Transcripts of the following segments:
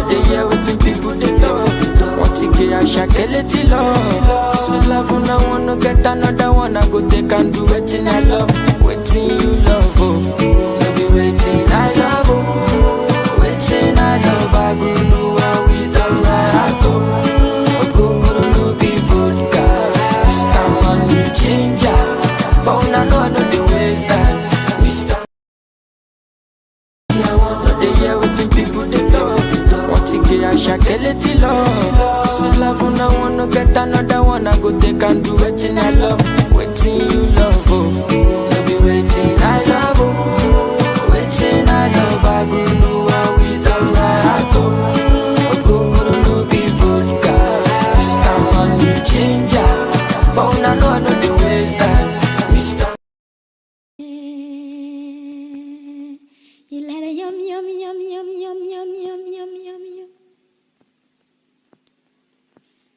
they hear what the people they talk. Want to get a shakeleti love. So love when I wanna get another one, I go take and do it in I love. Waiting you love, oh. No be waiting I love, oh. Waiting I love, I go do what we done my heart, oh. Go no be vodka. Mr. Money Changer. But when I know the ways that Mr. I want to hear what the people they talk. Want to get a shakeleti love. So love when I wanna get another one, I go take and do it in I love. Waiting you love, oh. No be waiting I love, oh. Waiting I love, I go do what we done my heart, oh. Go no be vodka. Mr. Money Changer. But when I know the ways that Mr. You let a yum yum yum yum yum yum yum yum yum yum.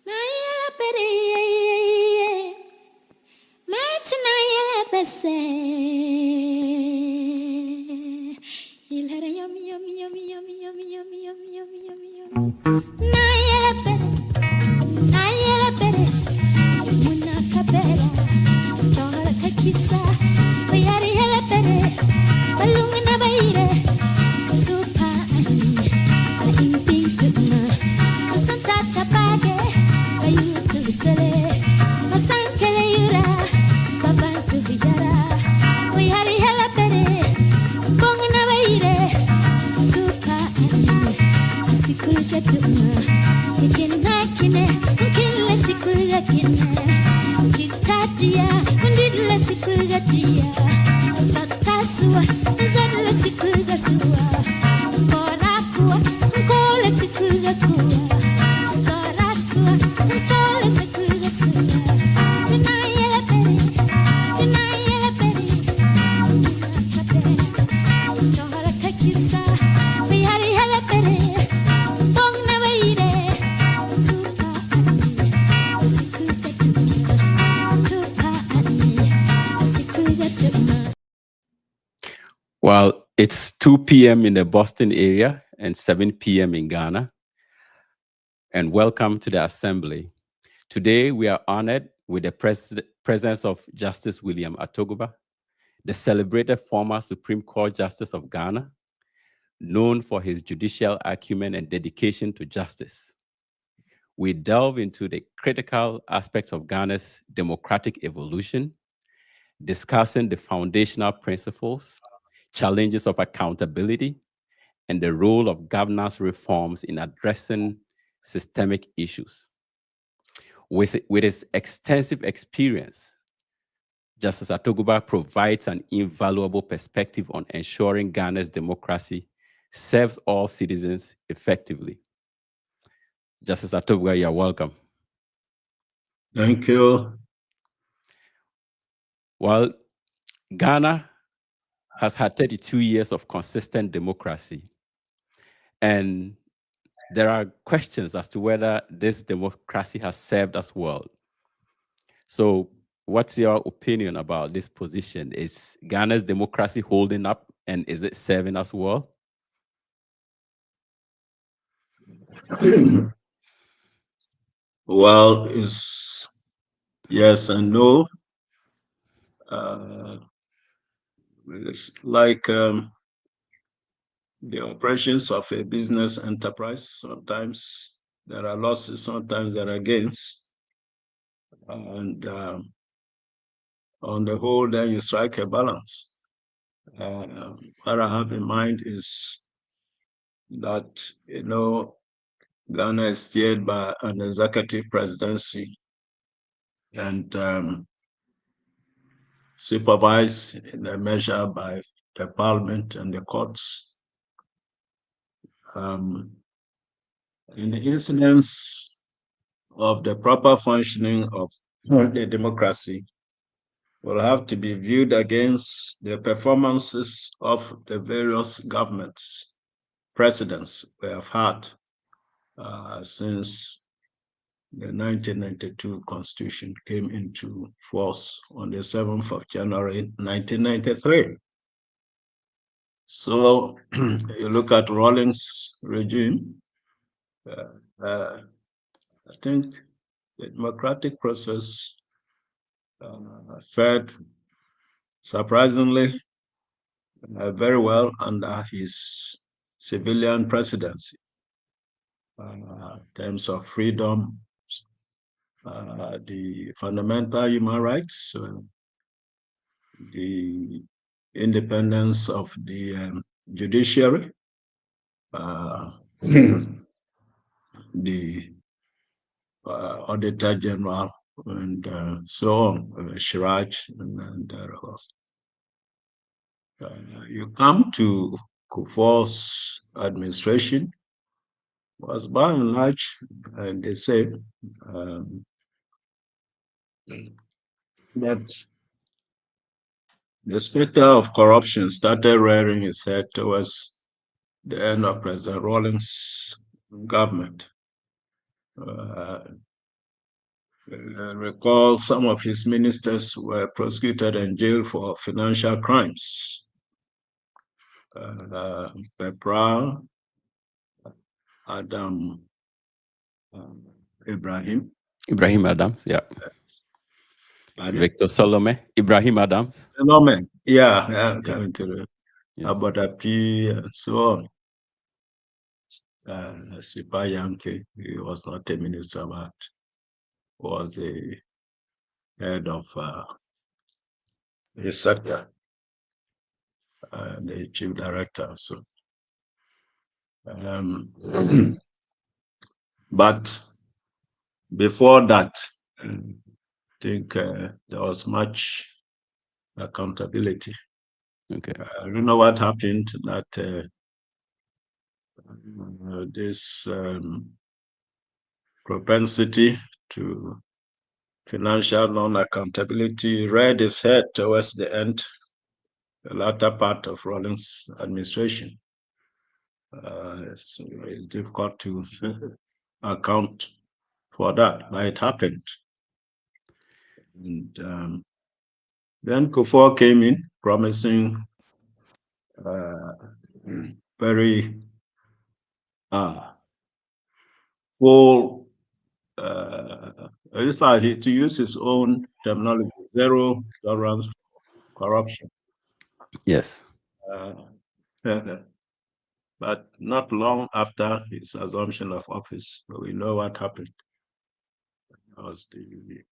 Na yela pere, mat na yela pese. You let a yum yum yum yum yum yum yum yum yum yum. Na yela pere, muna kapera, chora kakisa, oyari yela pere, balungna baire. Well, it's 2 p.m. in the Boston area and 7 p.m. in Ghana. And welcome to the Assembly. Today, we are honored with the presence of Justice William Atuguba, the celebrated former Supreme Court Justice of Ghana, known for his judicial acumen and dedication to justice. We delve into the critical aspects of Ghana's democratic evolution, discussing the foundational principles, challenges of accountability, and the role of governance reforms in addressing systemic issues. With his extensive experience, Justice Atuguba provides an invaluable perspective on ensuring Ghana's democracy serves all citizens effectively. Justice Atuguba, you're welcome. Thank you. Well, Ghana has had 32 years of consistent democracy. And there are questions as to whether this democracy has served us well. So what's your opinion about this position? Is Ghana's democracy holding up, and is it serving us well? Well, it's yes and no. It's like the operations of a business enterprise. Sometimes there are losses, sometimes there are gains. And on the whole, then you strike a balance. What I have in mind is that, Ghana is steered by an executive presidency and supervised in a measure by the parliament and the courts. In the incidence of the proper functioning of the democracy will have to be viewed against the performances of the various governments, presidents we have had since the 1992 Constitution came into force on the 7th of January 1993. So you look at Rawlings' regime, I think the democratic process fared surprisingly very well under his civilian presidency. In terms of freedom, the fundamental human rights, the independence of the judiciary, uh, the Auditor General, and so on, Shiraj, and you come to Kufuor's administration, was by and large, and they say um, that the specter of corruption started rearing its head towards the end of President Rawlings' government. Uh, recall some of his ministers were prosecuted and jailed for financial crimes. Pepra, Adam Ibrahim. Ibrahim Adams, yeah. Pardon? Victor Salome, Ibrahim Adams. Salome, yeah, Yes. coming to the Yes. Abadapi and so on. Sipa Yankee, he was not a minister, but was the head of his sector, the chief director. So, but before that, I think there was much accountability. Okay. I don't know what happened that this propensity to financial non-accountability reared its head towards the end, the latter part of Rawlings' administration. It's difficult to account for that, but it happened. And then Kufuor came in promising very full, in fact, to use his own terminology, zero tolerance for corruption. Yes. But not long after his assumption of office, we know what happened. It was the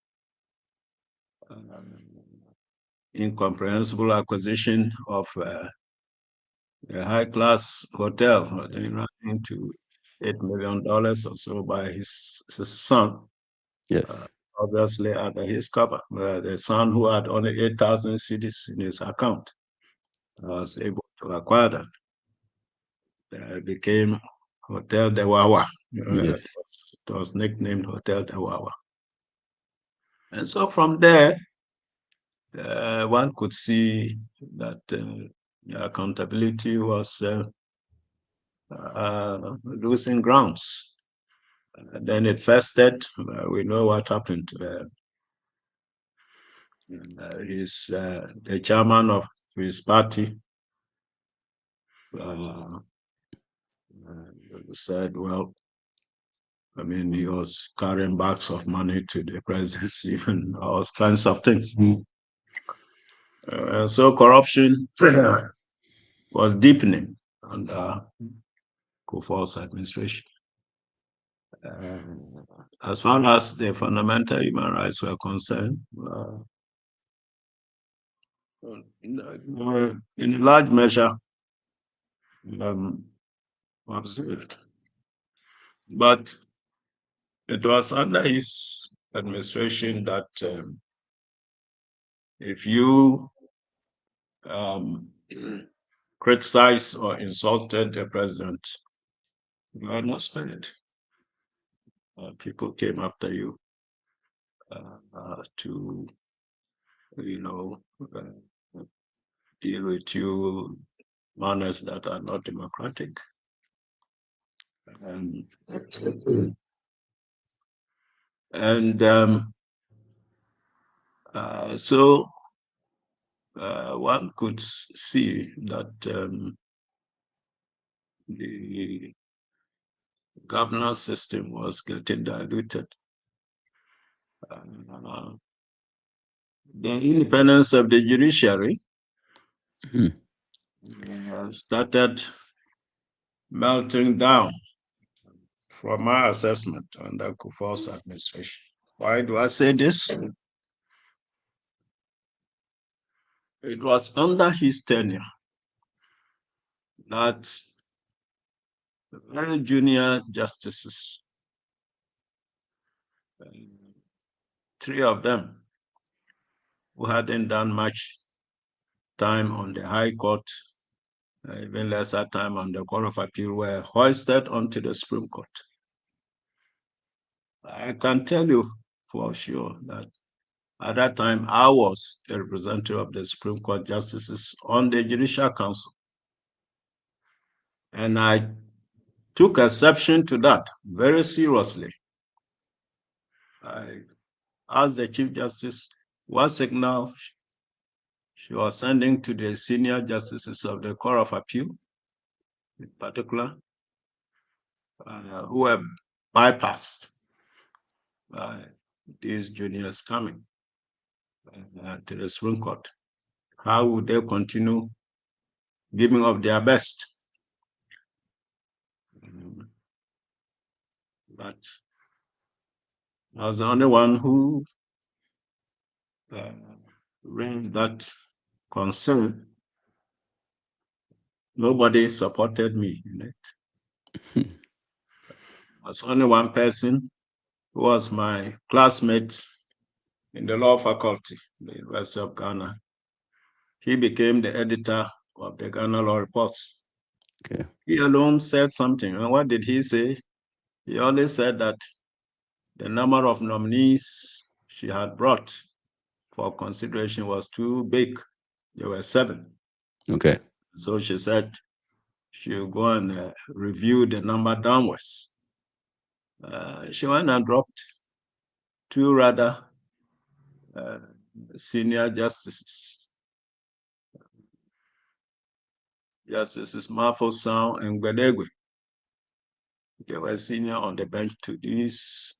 incomprehensible acquisition of a high-class hotel, running to $8 million or so by his son, Yes. obviously under his cover. The son, who had only 8,000 cedis in his account, was able to acquire that. It became Hotel de Wawa. Yes. It was nicknamed Hotel de Wawa. And so from there, one could see that accountability was losing grounds. Then it festered. We know what happened. He's the chairman of his party. Said, well, I mean, he was carrying bags of money to the presidency and all kinds of things. So corruption was deepening under Kufuor's administration. As far as the fundamental human rights were concerned, in a large measure, observed. But it was under his administration that if you criticized or insulted the president, you are not spared. People came after you to, deal with you manners that are not democratic. So one could see that the governance system was getting diluted. The independence of the judiciary started melting down from my assessment under Kufuor's administration. Why do I say this? It was under his tenure that very junior justices, three of them who hadn't done much time on the High Court, even lesser time on the Court of Appeal, were hoisted onto the Supreme Court. I can tell you for sure that at that time, I was the representative of the Supreme Court justices on the Judicial Council. And I took exception to that very seriously. I asked the Chief Justice what signal she was sending to the senior justices of the Court of Appeal, in particular, who were bypassed by these juniors coming to the Supreme Court. How would they continue giving of their best? But I was the only one who raised that concern. Nobody supported me in it. There's only one person who was my classmate in the law faculty, the University of Ghana. He became the editor of the Ghana Law Reports. Okay. He alone said something. And what did he say? He only said that the number of nominees she had brought for consideration was too big. There were 7. Okay. So she said she'll go and review the number downwards. She went and dropped 2 rather senior justices. Justices Mafo Sound and Gbedegwe. They were senior on the bench to these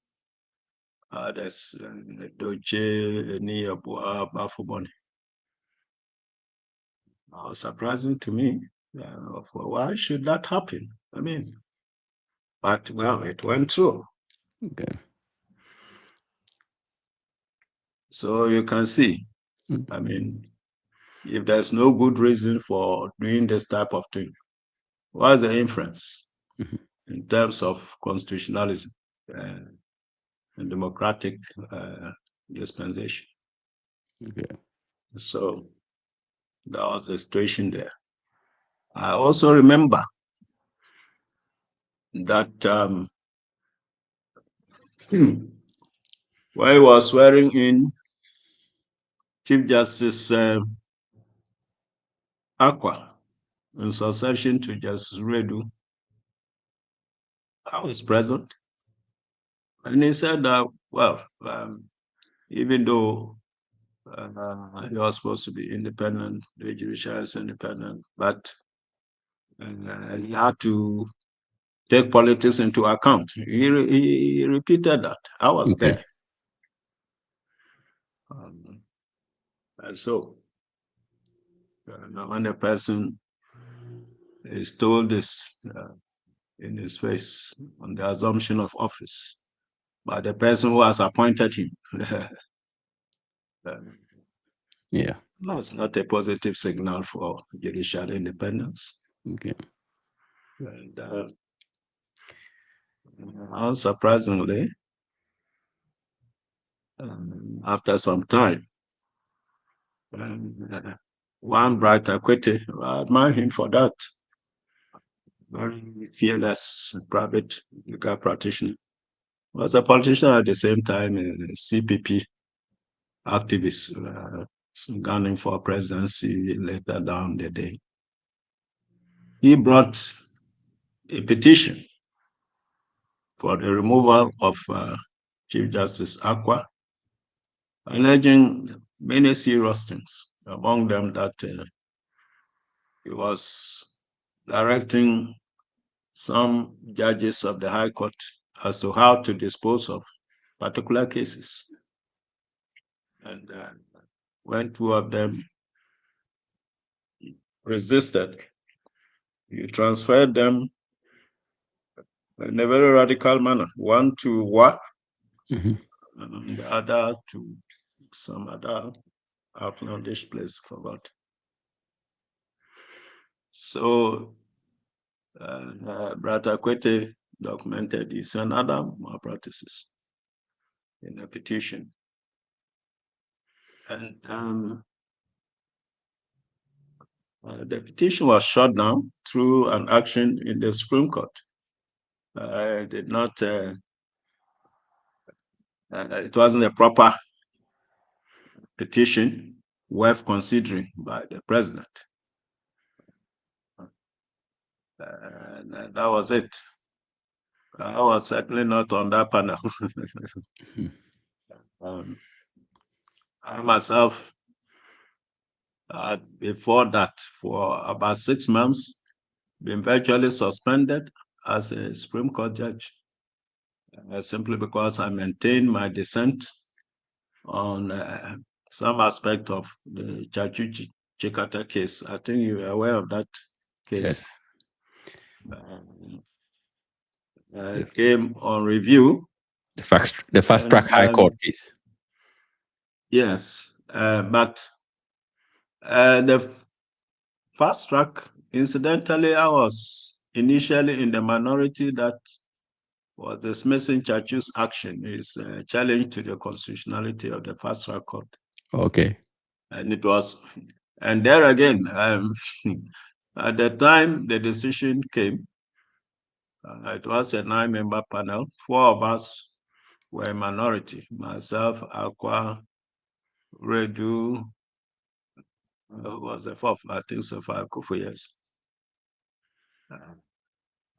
others, Doche, Niyabua, Bafuboni. Surprising to me. Why should that happen? I mean, but well, it went through. Okay. So you can see, I mean, if there's no good reason for doing this type of thing, what's the inference in terms of constitutionalism and democratic dispensation? Okay. So that was the situation there. I also remember that when he was swearing in Chief Justice Aqua in succession to Justice Redu, I was present. And he said that, well, even though he was supposed to be independent, the judiciary is independent, but he had to take politics into account. He repeated that. I was there. And so, when a person is told this in his face on the assumption of office by the person who has appointed him, Yeah. that's not a positive signal for judicial independence. Okay. And unsurprisingly, after some time, one bright Akwete, I admire him for that. Very fearless, private legal practitioner. Was a politician at the same time, a CPP activist, gunning for presidency later down the day. He brought a petition for the removal of Chief Justice Aqua, alleging many serious things, among them that he was directing some judges of the High Court as to how to dispose of particular cases. And when two of them resisted, you transferred them in a very radical manner, one to what, and the other to some other outlandish place, forgot. So Brother Kwete documented this and other malpractices in a petition. And the petition was shut down through an action in the Supreme Court. Did not, it wasn't a proper petition worth considering by the president. That was it. I was certainly not on that panel. I myself, before that, for about 6 months, been virtually suspended as a Supreme Court judge, simply because I maintained my dissent on some aspect of the Chachuchi Chikata case. I think you are aware of that case. Yes. Came on review. The fast track High Court case. Yes, but the fast track, incidentally, I was initially in the minority that was dismissing Chachu's action. Is a challenge to the constitutionality of the fast track court. Okay. And it was, and there again, at the time the decision came, it was a 9-member panel. 4 of us were a minority. Myself, Aqua, Redu, was the 4th, I think so far, Kufu, yes.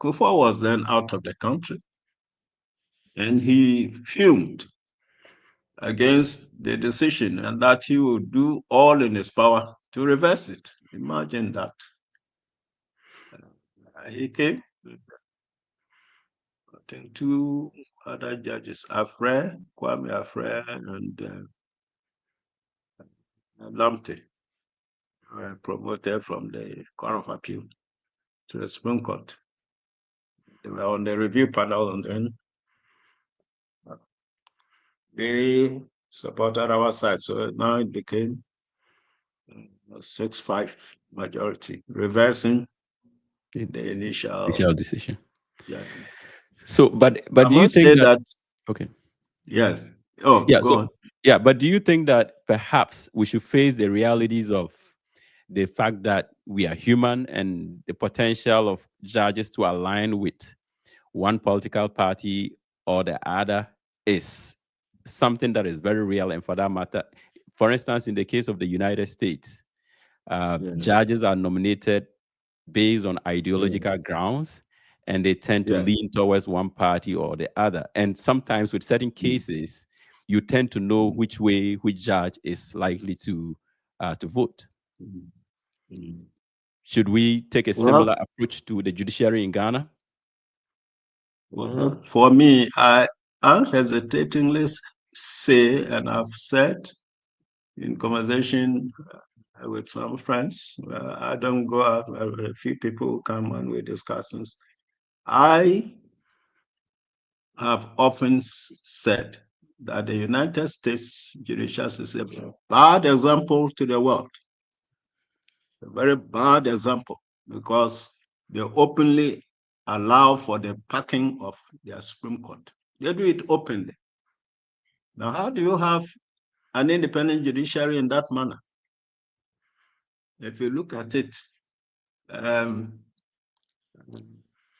Kufu was then out of the country, and he fumed against the decision and that he would do all in his power to reverse it. Imagine that. He came, I think 2 other judges, Kwame Afre, and Lamte, were promoted from the Court of Appeal to the Supreme Court. They were on the review panel, and then they supported our side. So now it became a 6-5 majority, reversing the initial decision. judgment. So, but I do you must think say that? that? Okay. Yes. Oh, Yeah. go on. Yeah, but do you think that perhaps we should face the realities of the fact that we are human and the potential of judges to align with one political party or the other is something that is very real? And for that matter, for instance, in the case of the United States, judges are nominated based on ideological grounds, and they tend to lean towards one party or the other. And sometimes with certain cases, you tend to know which way which judge is likely to vote. Should we take a similar approach to the judiciary in Ghana? Well, for me, I unhesitatingly say, and I've said in conversation with some friends, I don't go out, a few people come and we discussions. I have often said that the United States judicial system is a bad example to the world, a very bad example, because they openly allow for the packing of their Supreme Court. They do it openly. Now, how do you have an independent judiciary in that manner? If you look at it,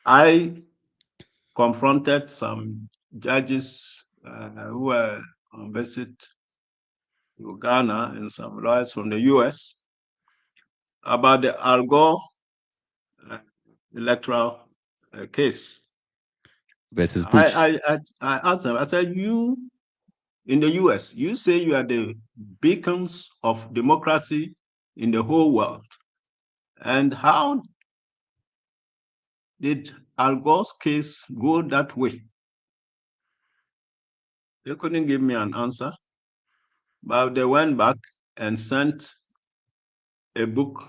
I confronted some judges who were on visit to Ghana and some lawyers from the US about the Al Gore electoral case. Versus Bush. I asked them, I said, you in the US, you say you are the beacons of democracy in the whole world. And how did Al Gore's case go that way? They couldn't give me an answer, but they went back and sent a book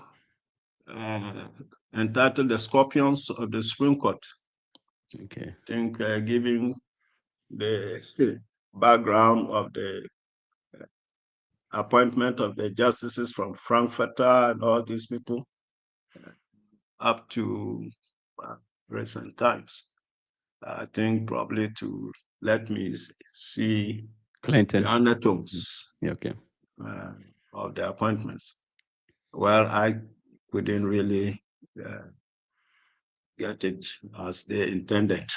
entitled The Scorpions of the Supreme Court. Okay. I think giving the background of the appointment of the justices from Frankfurter and all these people up to recent times. I think probably to let me see Clinton. the undertones Okay. of the appointments. Well, I couldn't really get it as they intended.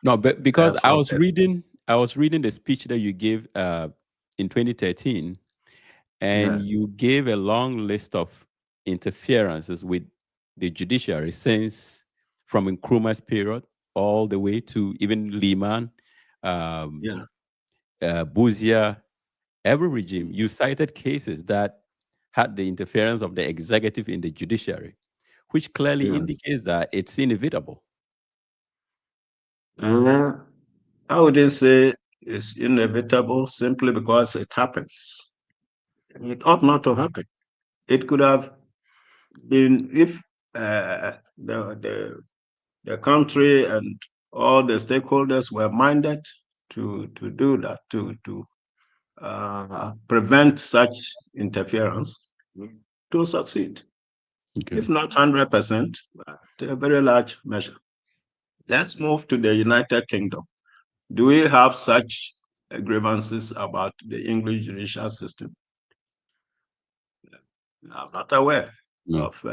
No, but because I was From reading the speech that you gave in 2013, and yes, you gave a long list of interferences with the judiciary since from Nkrumah's period all the way to even Lehman, um, yeah, Buzia, every regime. You cited cases that had the interference of the executive in the judiciary, which clearly yes. indicates that it's inevitable. Uh, I wouldn't say it's inevitable simply because it happens. It ought not to happen. It could have been if the country and all the stakeholders were minded to do that, to prevent such interference, to succeed. Okay. If not 100%, to a very large measure. Let's move to the United Kingdom. Do we have such grievances about the English judicial system? I'm not aware No. of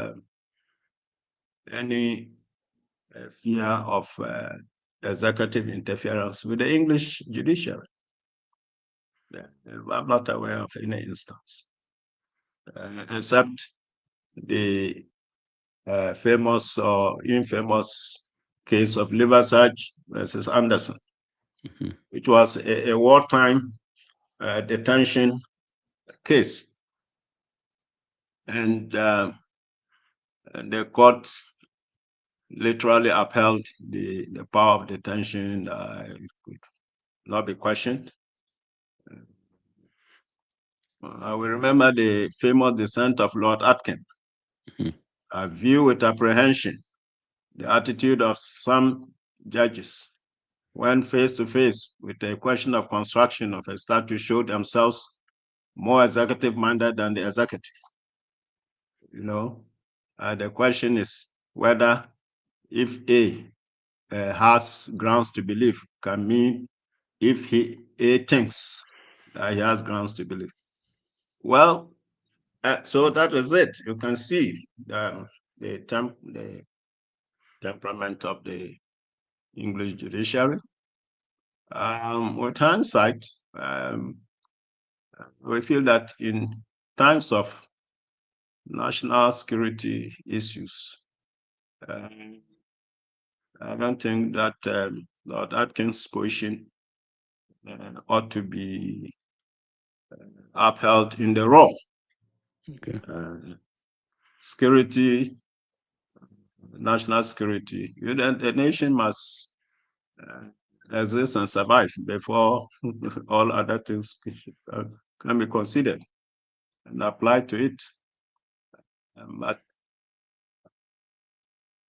any fear of executive interference with the English judiciary. Yeah, I'm not aware of any instance, except the famous or infamous case of Liversidge versus Anderson, Mhm. which was a wartime detention case. And the court literally upheld the power of detention. It could not be questioned. I will remember the famous dissent of Lord Atkin. Mhm. I view with apprehension the attitude of some judges when face to face with a question of construction of a statute show themselves more executive minded than the executive. You know, the question is whether if A has grounds to believe can mean if A thinks that he has grounds to believe. Well, so that is it. You can see the temperament of the English judiciary. With hindsight, we feel that in times of national security issues, I don't think that Lord Atkins' position ought to be upheld in the raw. Okay. Security, national security, the nation must exist and survive before all other things can be considered and applied to it. But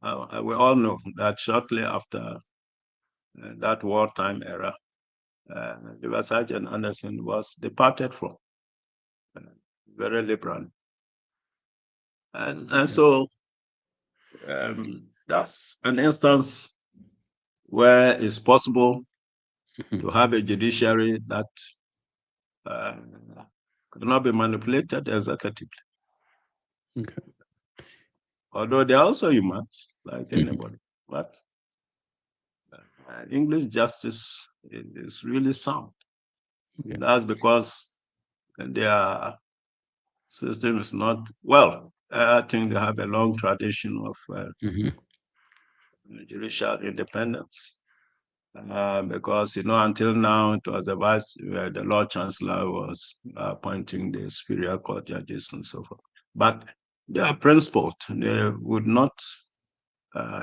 we all know that shortly after that wartime era, Liversidge and Anderson was departed from very liberal. And so that's an instance where it's possible to have a judiciary that cannot be manipulated executively. Okay. Although they're also humans, like Mhm. anybody. But English justice is really sound. Yeah. That's because their system is not, well, I think they have a long tradition of Mhm. judicial independence. Because until now it was the Lord Chancellor was appointing the Superior Court judges and so forth. But they are principled. They would not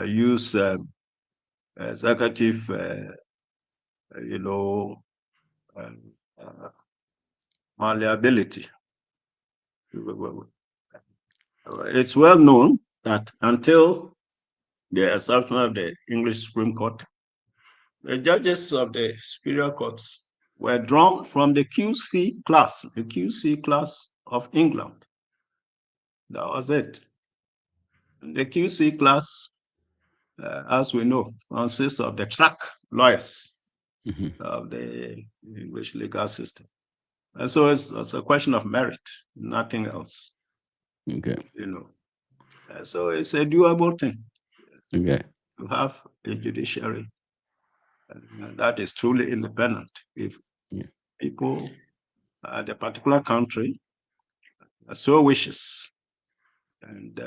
use executive, you know, malleability. It's well known that until the establishment of the English Supreme Court, the judges of the superior courts were drawn from the QC class of England. That was it. The QC class, as we know, consists of the crack lawyers of the English legal system. And so it's a question of merit, nothing else. Okay. You know, so it's a doable thing. Okay. To have a judiciary that is truly independent. If people at a particular country so wishes, and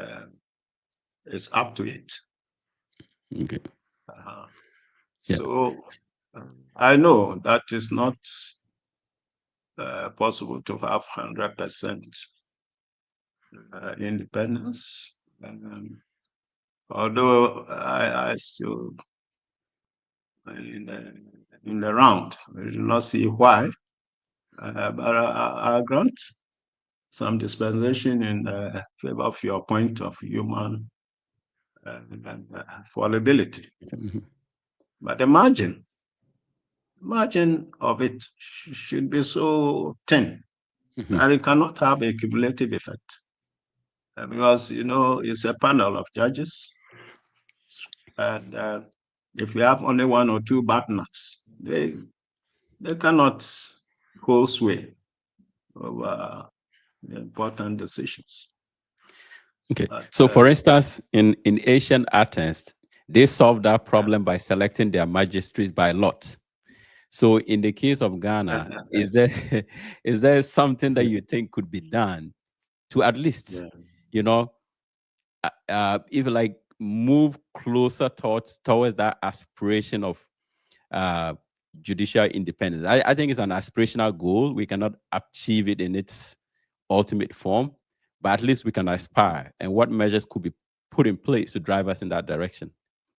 it's up to it. Okay. So I know that is not possible to have 100% independence. Although I still, in the round, I do not see why, but I grant some dispensation in favor of your point of human fallibility. But the margin of it should be so thin that it cannot have a cumulative effect. Because, it's a panel of judges. And if you have only one or two bad nuts, they cannot hold sway over the important decisions. Okay. So, for instance, in ancient Athens, they solved that problem by selecting their magistrates by lot. So, in the case of Ghana, is there something that you think could be done to at least, if like move closer towards that aspiration of judicial independence? I think it's an aspirational goal. We cannot achieve it in its ultimate form, but at least we can aspire. And what measures could be put in place to drive us in that direction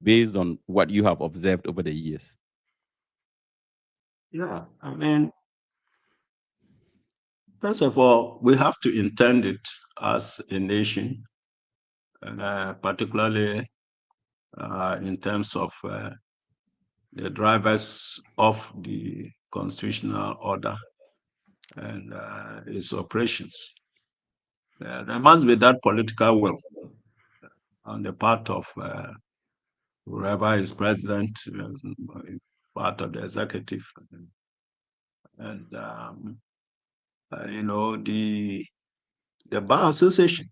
based on what you have observed over the years? Yeah, I mean, first of all, we have to intend it as a nation, particularly in terms of the drivers of the constitutional order and its operations. There must be that political will on the part of whoever is president, part of the executive, and the bar association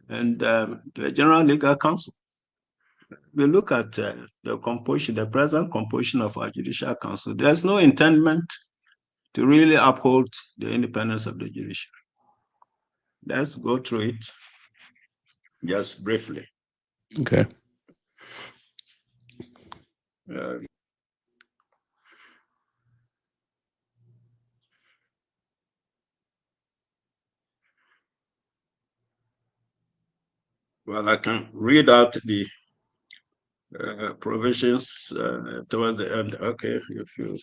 and the general legal council. We look at the present composition of our judicial council. There's no intendment to really uphold the independence of the judiciary. Let's go through it just briefly. Okay. Well, I can read out the provisions towards the end. Okay, if you.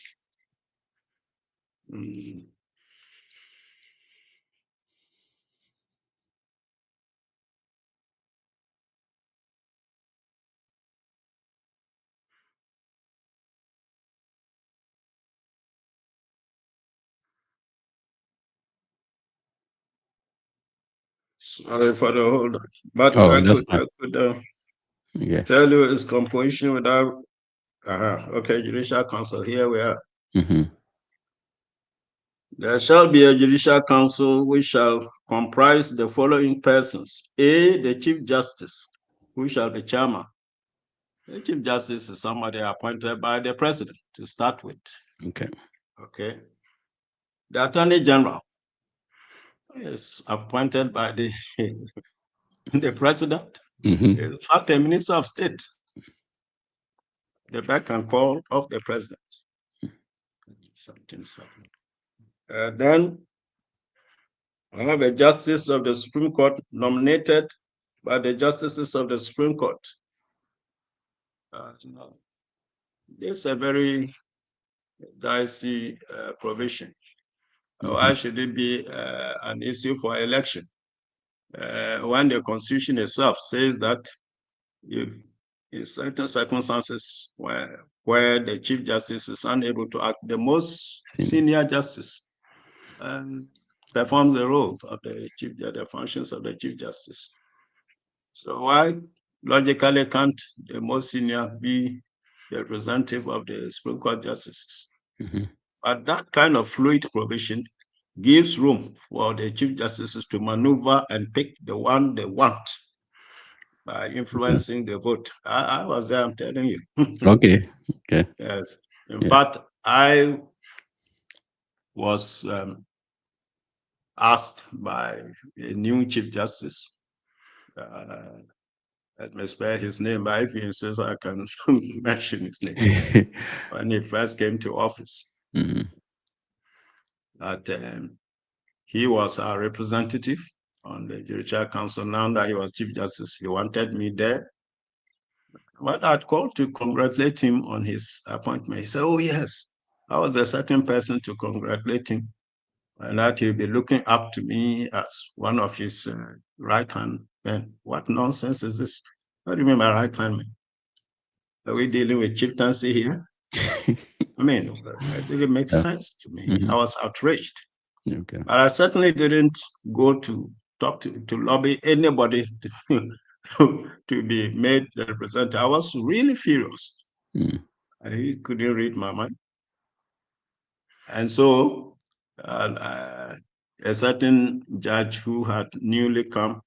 Sorry for the hold on. But I could tell you its composition without. Okay, Judicial Council, here we are. There shall be a Judicial Council which shall comprise the following persons. A, the Chief Justice, who shall be chairman. The Chief Justice is somebody appointed by the President to start with. Okay. The Attorney General is appointed by the President. In fact, the Minister of State, the beck and call of the President. Then I have a Justice of the Supreme Court nominated by the Justices of the Supreme Court. This is a very dicey provision. Why Mhm. should it be an issue for election? When the Constitution itself says that if in certain circumstances where the Chief Justice is unable to act, the most senior justice performs the roles of the the functions of the Chief Justice. So why logically can't the most senior be the representative of the Supreme Court justices? Mhm. But that kind of fluid provision gives room for the Chief Justices to maneuver and pick the one they want by Okay. influencing the vote. I was there, I'm telling you. Okay. Okay. Yes. In Yeah. fact, I was asked by a new Chief Justice, let me spare his name, but if he insists, I can mention his name. When he first came to office, Mhm. that he was our representative on the Judicial Council. Now that he was Chief Justice, he wanted me there. When I'd called to congratulate him on his appointment, he said, "Oh, yes, I was the second person to congratulate him, and that he'll be looking up to me as one of his right hand men." What nonsense is this? What do you mean by right hand man? Are we dealing with chieftaincy here? I mean, it didn't make Yeah. sense to me. I Mhm. was outraged. Okay. But I certainly didn't go to talk to lobby anybody to be made the representative. I was really furious. Mm. He couldn't read my mind. And so a certain judge who had newly come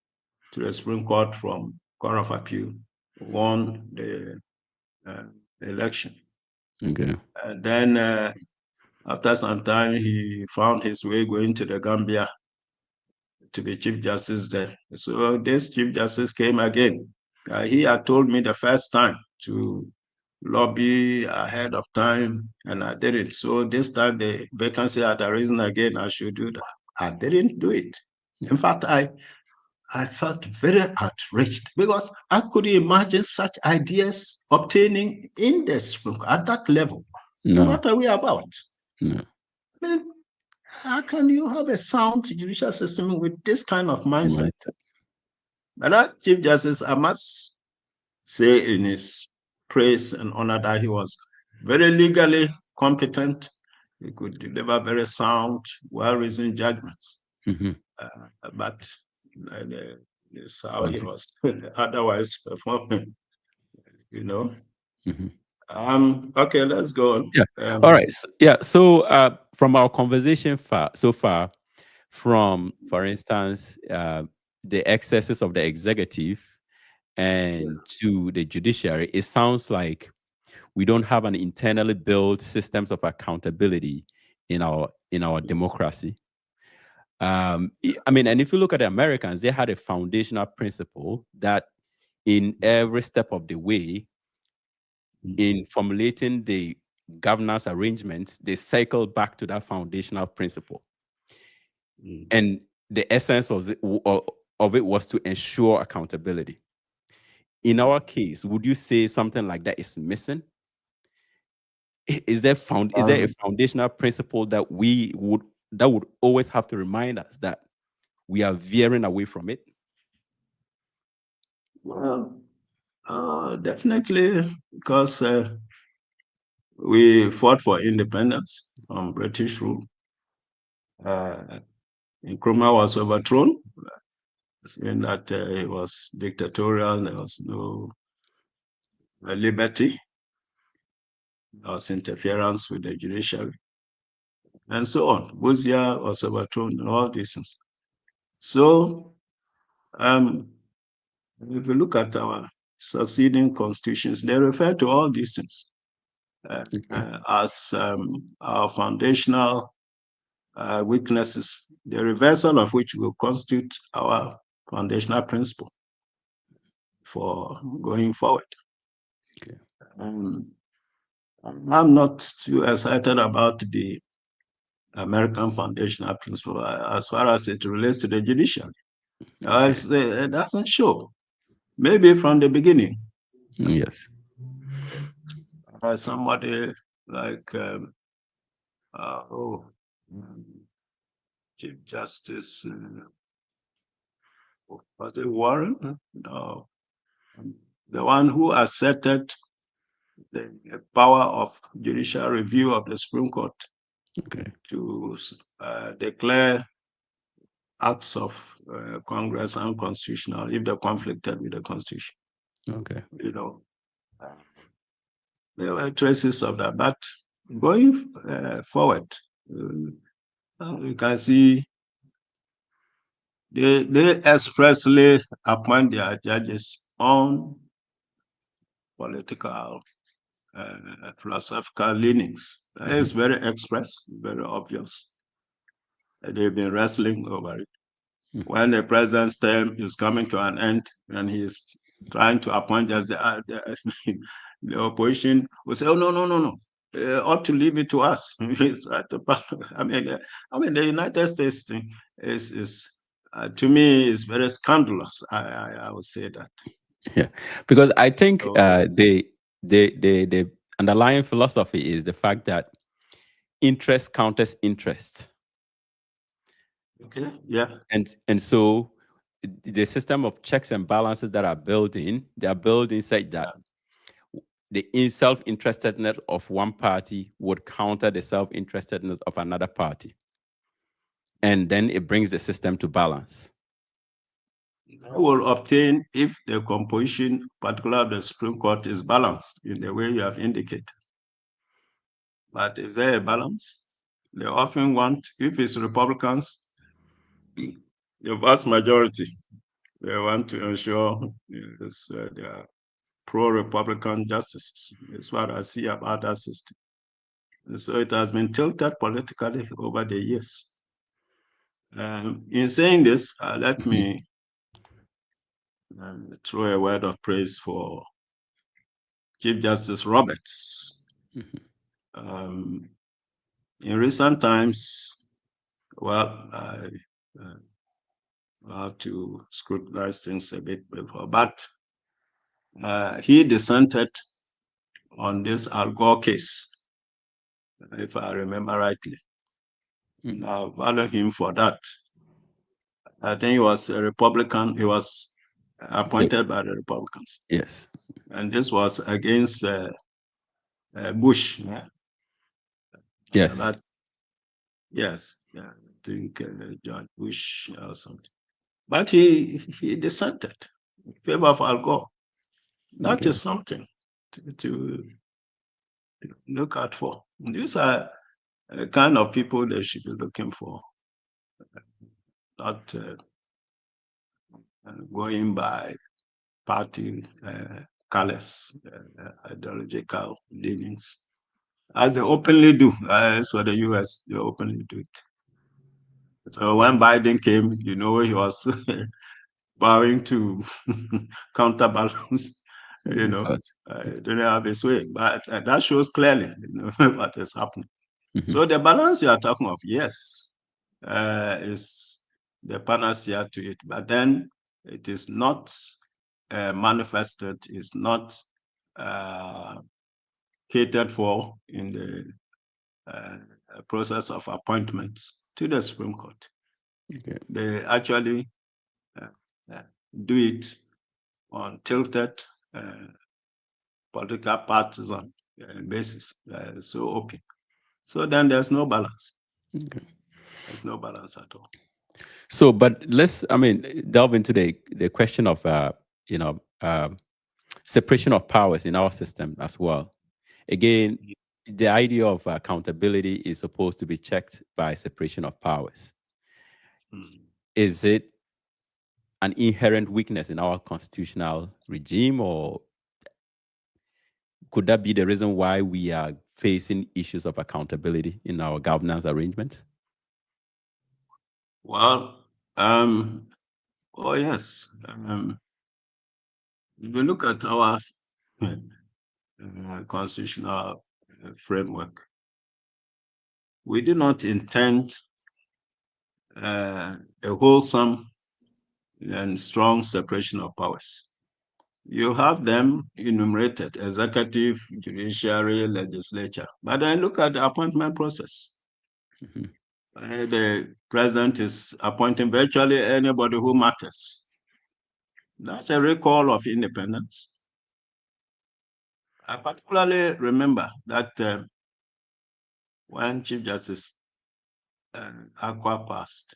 to the Supreme Court from Court of Appeal won the uh, election. Okay. And then after some time, he found his way going to the Gambia to be Chief Justice there. So this Chief Justice came again. He had told me the first time to lobby ahead of time, and I didn't. So this time the vacancy had arisen again. I should do that. I didn't do it. Yeah. In fact, I felt very outraged because I could imagine such ideas obtaining in the Supreme Court at that level. No. What are we about? No. I mean, how can you have a sound judicial system with this kind of mindset? Right. But that Chief Justice, I must say in his praise and honor that he was very legally competent. He could deliver very sound, well-reasoned judgments. Mhm. But this how he Okay. was otherwise performing, you know. Mhm. Okay, let's go on. Yeah. All right. So, yeah. So from our conversation so far, from, for instance, the excesses of the executive and to the judiciary, it sounds like we don't have an internally built systems of accountability in our democracy. I mean, and if you look at the Americans, they had a foundational principle that in every step of the way, in formulating the governance arrangements, they cycle back to that foundational principle. And the essence of it was to ensure accountability. In our case, would you say something like that is missing? Is there a foundational principle that would always have to remind us that we are veering away from it? Well, definitely, because we fought for independence from British rule. Nkrumah was overthrown, saying that it was dictatorial, there was no liberty, there was interference with the judiciary, and so on. Buzia was overthrown, and all these things. So, if you look at our succeeding constitutions, they refer to all these things as our foundational weaknesses, the reversal of which will constitute our foundational principle for going forward. Okay. I'm not too excited about the American foundational principle as far as it relates to the judiciary. It doesn't show. Maybe from the beginning. Yes. somebody like um, Chief Justice was it Warren? No, the one who asserted the power of judicial review of the Supreme Court to declare acts of Congress unconstitutional if they conflicted with the Constitution. Okay. There were traces of that, but going forward, you can see they expressly appoint their judges on political, philosophical leanings. It's very express, very obvious. They've been wrestling over it. When the president's term is coming to an end and he's trying to appoint just the opposition will say, oh, no. Ought to leave it to us. I mean, the United States thing is to me, is very scandalous. I would say that. Yeah, because I think the underlying philosophy is the fact that interest counters interest. Okay. Yeah. And so the system of checks and balances that are building, they are building such that the self-interestedness of one party would counter the self-interestedness of another party. And then it brings the system to balance. Will obtain if the composition, particularly of the Supreme Court, is balanced in the way you have indicated. But is there a balance? They often want, if it's Republicans, the vast majority, they want to ensure they are pro-Republican justices. That's what I see about that system. And so it has been tilted politically over the years. In saying this, let me throw a word of praise for Chief Justice Roberts. In recent times, well, I have to scrutinize things a bit before, but he dissented on this Al Gore case, if I remember rightly. I value him for that. I think he was a Republican. He was appointed by the Republicans. Yes. And this was against Bush. Yes. Yes. I think George Bush or something. But he dissented in favor of Al Gore. That is something to look out for. These are the kind of people they should be looking for, not going by party colors, ideological leanings, as they openly do. As for the US, they openly do it. So when Biden came, he was bowing to counterbalance. Didn't have his way, but that shows clearly what is happening. So the balance you are talking of, yes, is the panacea to it, but then it is not manifested, is not catered for in the process of appointments to the Supreme Court. They actually do it on tilted political partisan basis, so open. So then there's no balance. There's no balance at all. So, but let's, delve into the question of, separation of powers in our system as well. Again, the idea of accountability is supposed to be checked by separation of powers. Is it an inherent weakness in our constitutional regime, or could that be the reason why we are facing issues of accountability in our governance arrangements? Well, yes. If you look at our constitutional framework, we do not intend a wholesome and strong separation of powers. You have them enumerated: executive, judiciary, legislature. But then look at the appointment process. The president is appointing virtually anybody who matters. That's a recall of independence. I particularly remember that when Chief Justice Aqua passed,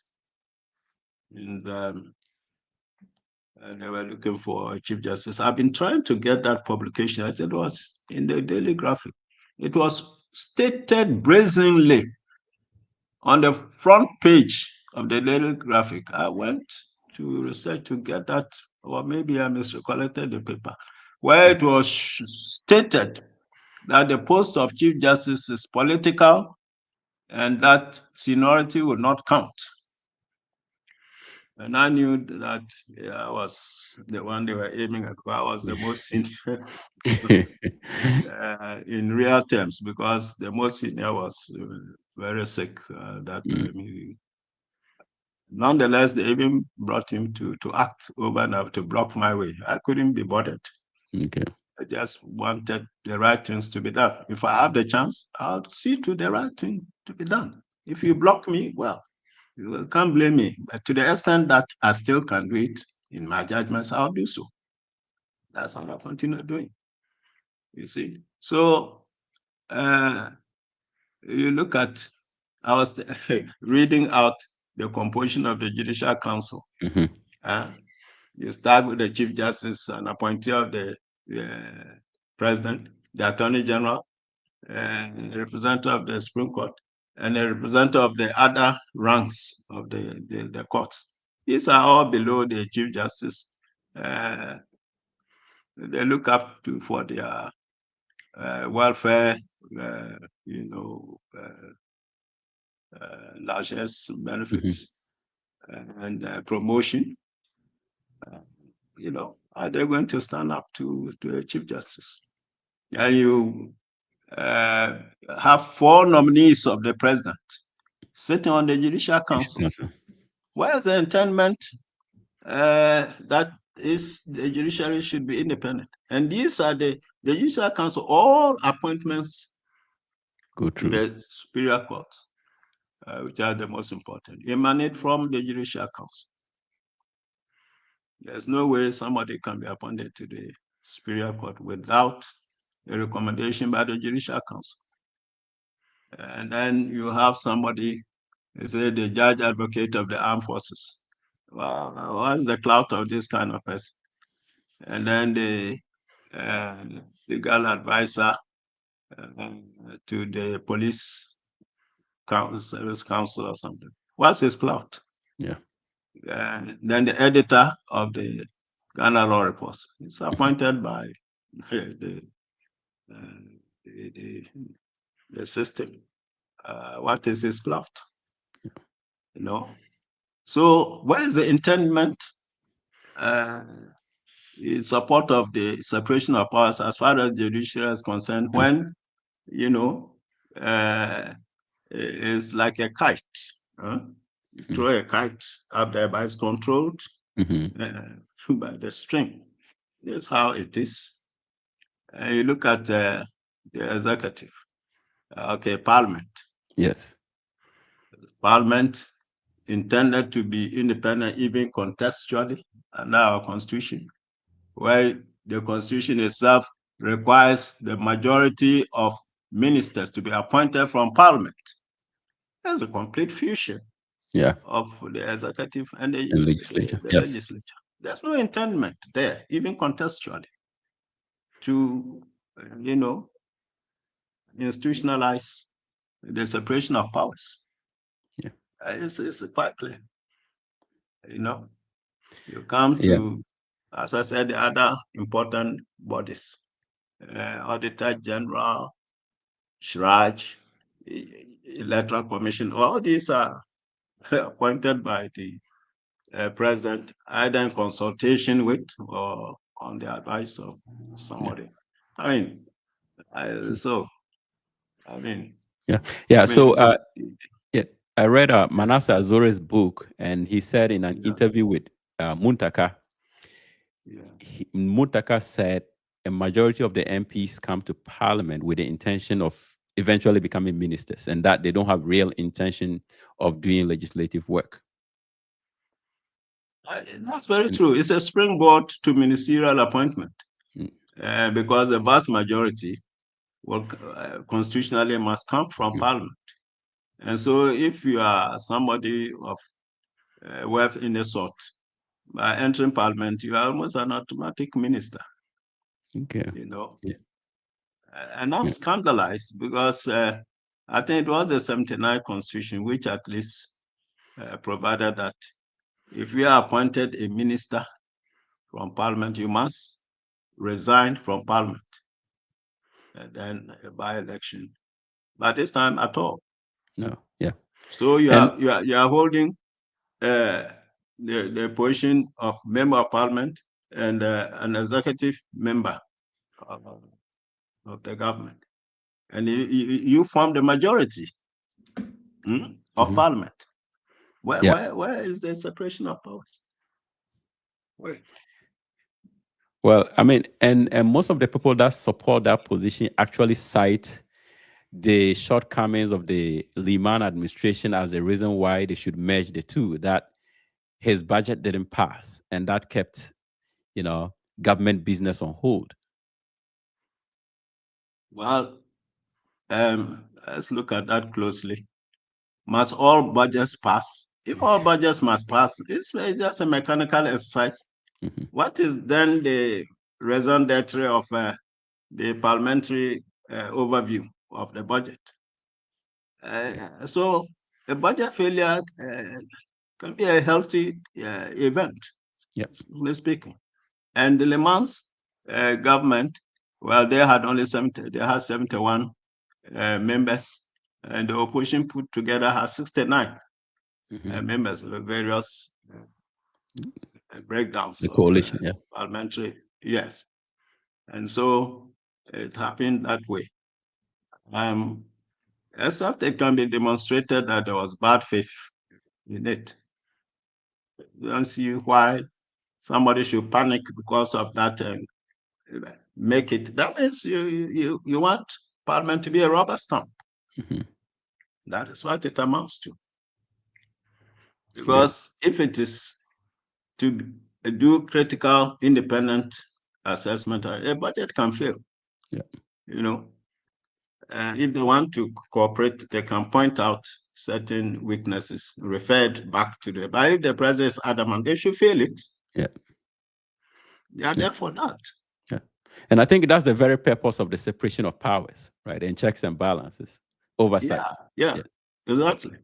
and they were looking for a Chief Justice. I've been trying to get that publication. I said it was in the Daily Graphic. It was stated brazenly on the front page of the Daily Graphic. I went to research to get that, or maybe I misrecollected the paper, where it was stated that the post of Chief Justice is political and that seniority would not count. And I knew that I was the one they were aiming at. I was the most senior in real terms, because the most senior was very sick that time. Nonetheless, they even brought him to act over and up to block my way. I couldn't be bothered. Okay. I just wanted the right things to be done. If I have the chance, I'll see to the right thing to be done. If you block me, well, you can't blame me. But to the extent that I still can do it in my judgments, I'll do so. That's what I'll continue doing. You see? So you look at, I was reading out the composition of the Judicial Council. You start with the Chief Justice, an appointee of the President, the Attorney General, and the representative of the Supreme Court, and a representative of the other ranks of the courts. These are all below the Chief Justice. They look up to for their welfare, largesse, benefits, and promotion. Are they going to stand up to a Chief Justice? And you have 4 nominees of the president sitting on the Judicial Council. Where's the intendment that is the judiciary should be independent? And these are the Judicial Council, all appointments go to the Superior Court, which are the most important, emanate from the Judicial Council. There's no way somebody can be appointed to the Superior Court without a recommendation by the Judicial Council. And then you have somebody, say the Judge Advocate of the Armed Forces. Well, what's the clout of this kind of person? And then the legal advisor to the Police Service Council or something. What's his clout? Yeah. Then the editor of the Ghana Law Reports is appointed by the system. What is his clout? So where is the intendment in support of the separation of powers as far as the judiciary is concerned, when it's like a kite? You throw a kite up there, but it's controlled by the string. That's how it is. You look at the executive. Parliament. Yes. Parliament intended to be independent, even contextually, under our Constitution, where the Constitution itself requires the majority of ministers to be appointed from Parliament. There's a complete fusion of the executive and the legislature. There's no intendment there, even contextually, to institutionalize the separation of powers. It's quite clear. You come to, as I said, the other important bodies, Auditor General, SHRAJ, Electoral Commission. All these are appointed by the president, either in consultation with or on the advice of somebody. I read Manasseh Azore's book, and he said in an interview with Muntaka, Muntaka said a majority of the MPs come to parliament with the intention of eventually becoming ministers, and that they don't have real intention of doing legislative work. That's very true. It's a springboard to ministerial appointment, because the vast majority constitutionally must come from parliament. And so if you are somebody of wealth in a sort, by entering parliament, you are almost an automatic minister. Okay. And I'm scandalized because I think it was the 79 Constitution which at least provided that if you are appointed a minister from parliament, you must resign from parliament and then a by-election. But this time at all. No, yeah. So you are holding the position of member of parliament and an executive member of the government, and you form the majority of parliament. Where is the separation of powers? Where? Well, I mean, and most of the people that support that position actually cite the shortcomings of the Liman administration as a reason why they should merge the two, that his budget didn't pass, and that kept, government business on hold. Well, let's look at that closely. Must all budgets pass? If all budgets must pass, it's just a mechanical exercise. What is then the raison d'etre of the parliamentary overview of the budget? So a budget failure can be a healthy event, simply speaking. And the Le Mans government, well, they had only 71 members, and the opposition put together has 69 members of the various breakdowns. The coalition, parliamentary, yes. And so it happened that way. Except it can be demonstrated that there was bad faith in it. You don't see why somebody should panic because of that and make it. That means you want parliament to be a rubber stamp. That is what it amounts to. Because if it is to do critical, independent assessment, a budget can fail. If they want to cooperate, they can point out certain weaknesses referred back to the. But if the president is adamant, they should fail it. They are there for that. And I think that's the very purpose of the separation of powers, right? And checks and balances, oversight. Exactly.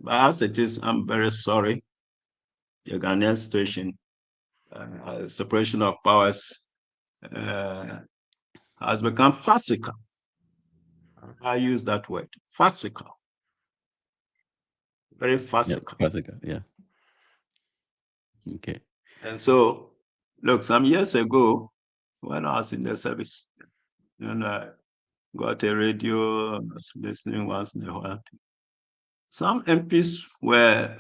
But as it is, I'm very sorry. The Ghanaian situation, separation of powers, has become farcical. I use that word, farcical. Very farcical. Okay. And so, look, some years ago, when I was in the service, and I got a radio, I was listening once in a while. Some MPs were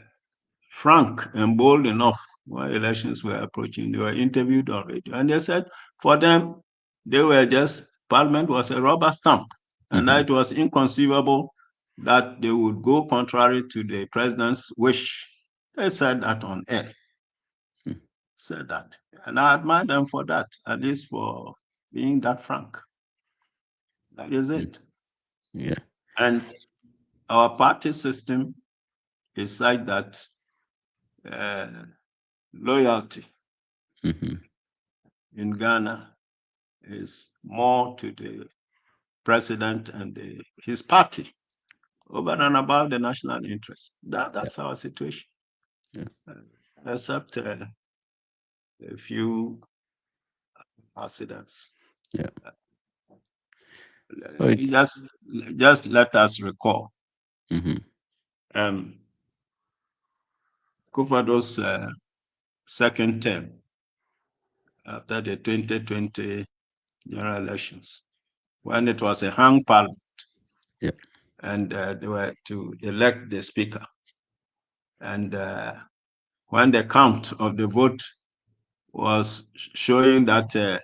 frank and bold enough when elections were approaching. They were interviewed on radio, and they said for them, Parliament was a rubber stamp, and that it was inconceivable that they would go contrary to the president's wish. They said that on air. Said that. And I admire them for that, at least for being that frank. That is it. And our party system is such that loyalty in Ghana is more to the president and his party over and above the national interest. That's our situation. Except a few accidents. Just let us recall. Kufuor's second term after the 2020 general elections, when it was a hung parliament, and they were to elect the speaker, and when the count of the vote was showing that the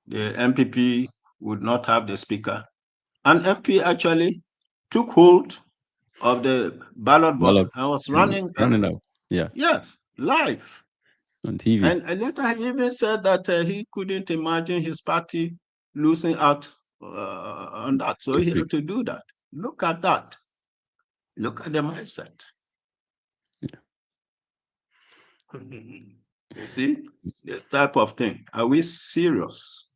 MPP would not have the speaker, an MP actually took hold of the ballot box Well, and was and running, running out. Yeah, yes, live. on TV. And later he even said that he couldn't imagine his party losing out on that. So he History. had to do that. Look at that. Look at the mindset. You see, this type of thing. Are we serious?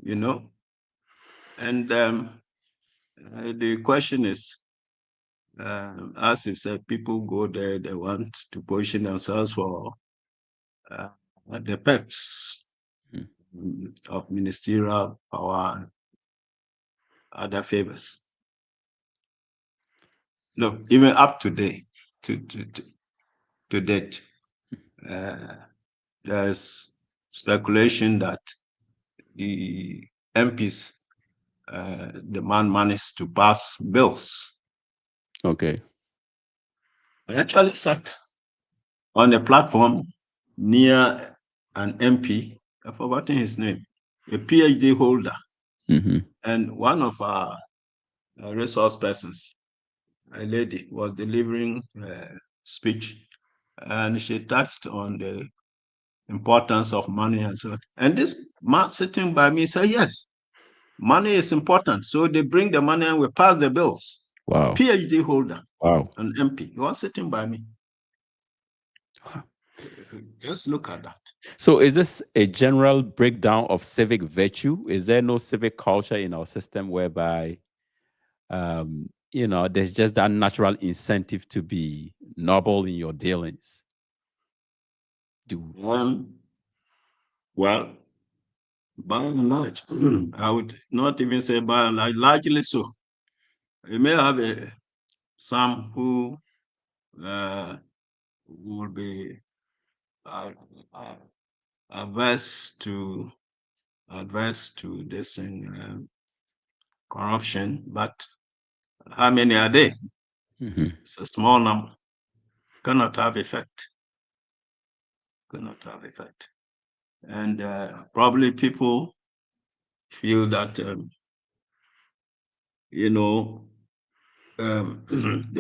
You know? And the question is, as you said, people go there, they want to position themselves for the perks of ministerial power, other favors. Look, even up to date, to date, there's speculation that the MPs demand managed to pass bills. Okay. I actually sat on a platform near an MP, I've forgotten his name, a PhD holder, and one of our resource persons, a lady, was delivering a speech, and she touched on the importance of money and so on. And this man sitting by me said, yes, money is important. So they bring the money and we pass the bills. Wow. PhD holder, Wow. an MP, he was sitting by me. Just look at that. So is this a general breakdown of civic virtue? Is there no civic culture in our system whereby, there's just that natural incentive to be noble in your dealings? Well, by and large, I would not even say by and large, largely so. You may have some who will be averse to this corruption, but how many are they? It's a small number. Cannot have effect. And probably people feel that the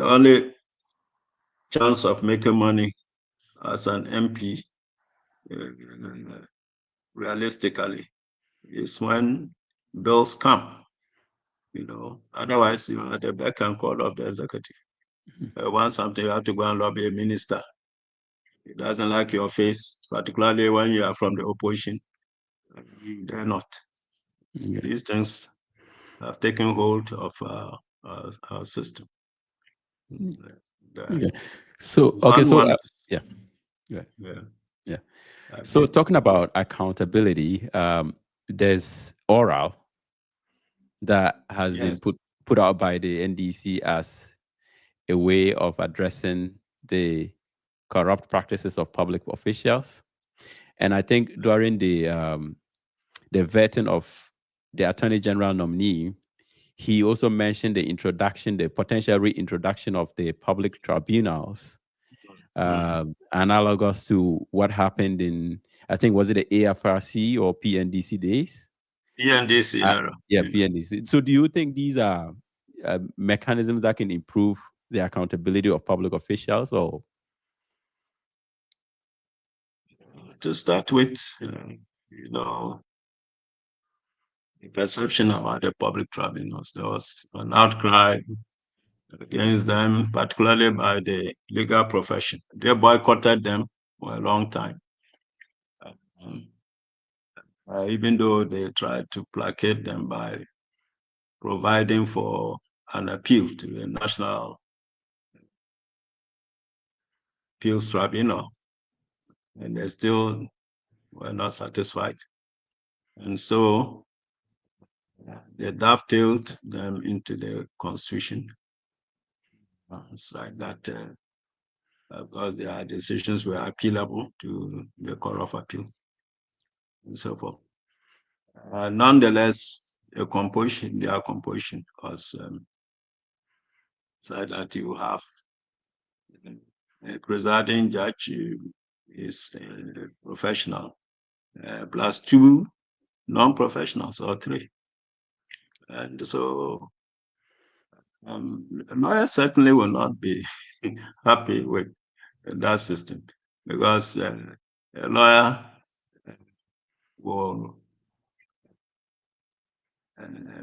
only chance of making money as an MP realistically is when bills come. Otherwise you're at the beck and call of the executive. Want something, you have to go and lobby a minister. He doesn't like your face, particularly when you are from the opposition. You dare not. Yeah. These things have taken hold of our system. Okay. So yeah. Yeah. Yeah. So talking about accountability, there's oral that has been put out by the NDC as a way of addressing the corrupt practices of public officials. And I think during the vetting of the Attorney General nominee, he also mentioned the potential reintroduction of the public tribunals, analogous to what happened in, I think, was it the AFRC or PNDC days? PNDC era. Yeah, PNDC. So do you think these are mechanisms that can improve the accountability of public officials? Or to start with, the perception about the public tribunals, there was an outcry against them, particularly by the legal profession. They boycotted them for a long time. Even though they tried to placate them by providing for an appeal to the National Appeals Tribunal, and they still were not satisfied. And so they dovetailed them into the Constitution. It's like that, because their decisions were appealable to the Court of Appeal and so forth. Nonetheless, their composition was so that you have A presiding judge is a professional, plus 2 non-professionals or 3. And so lawyers certainly will not be happy with that system, because a lawyer will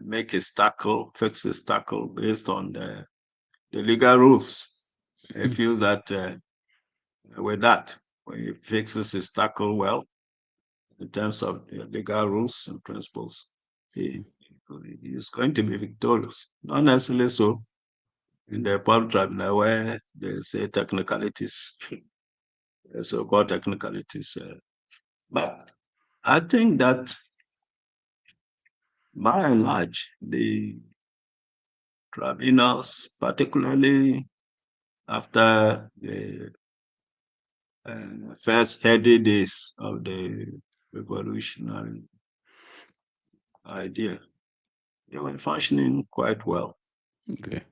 make his tackle, fix his tackle based on the legal rules. He feels that with that, when he fixes his tackle well, in terms of the legal rules and principles, he is going to be victorious. Not necessarily so in the public tribunal, where they say technicalities, so-called technicalities. But I think that by and large, the tribunals, particularly after the first heady days of the revolutionary idea, they were functioning quite well. Okay.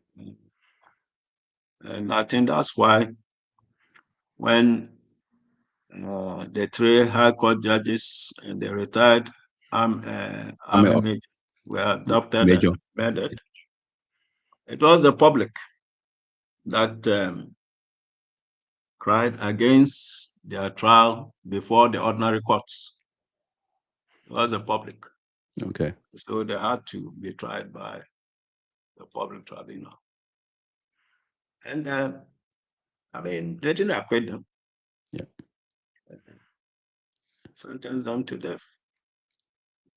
And I think that's why when the 3 high court judges and the retired army major were adopted Major. and amended, it was the public that cried against their trial before the ordinary courts. It was the public. Okay. So they had to be tried by the public tribunal. And I mean, they didn't acquit them. Yeah. Sentenced them to death.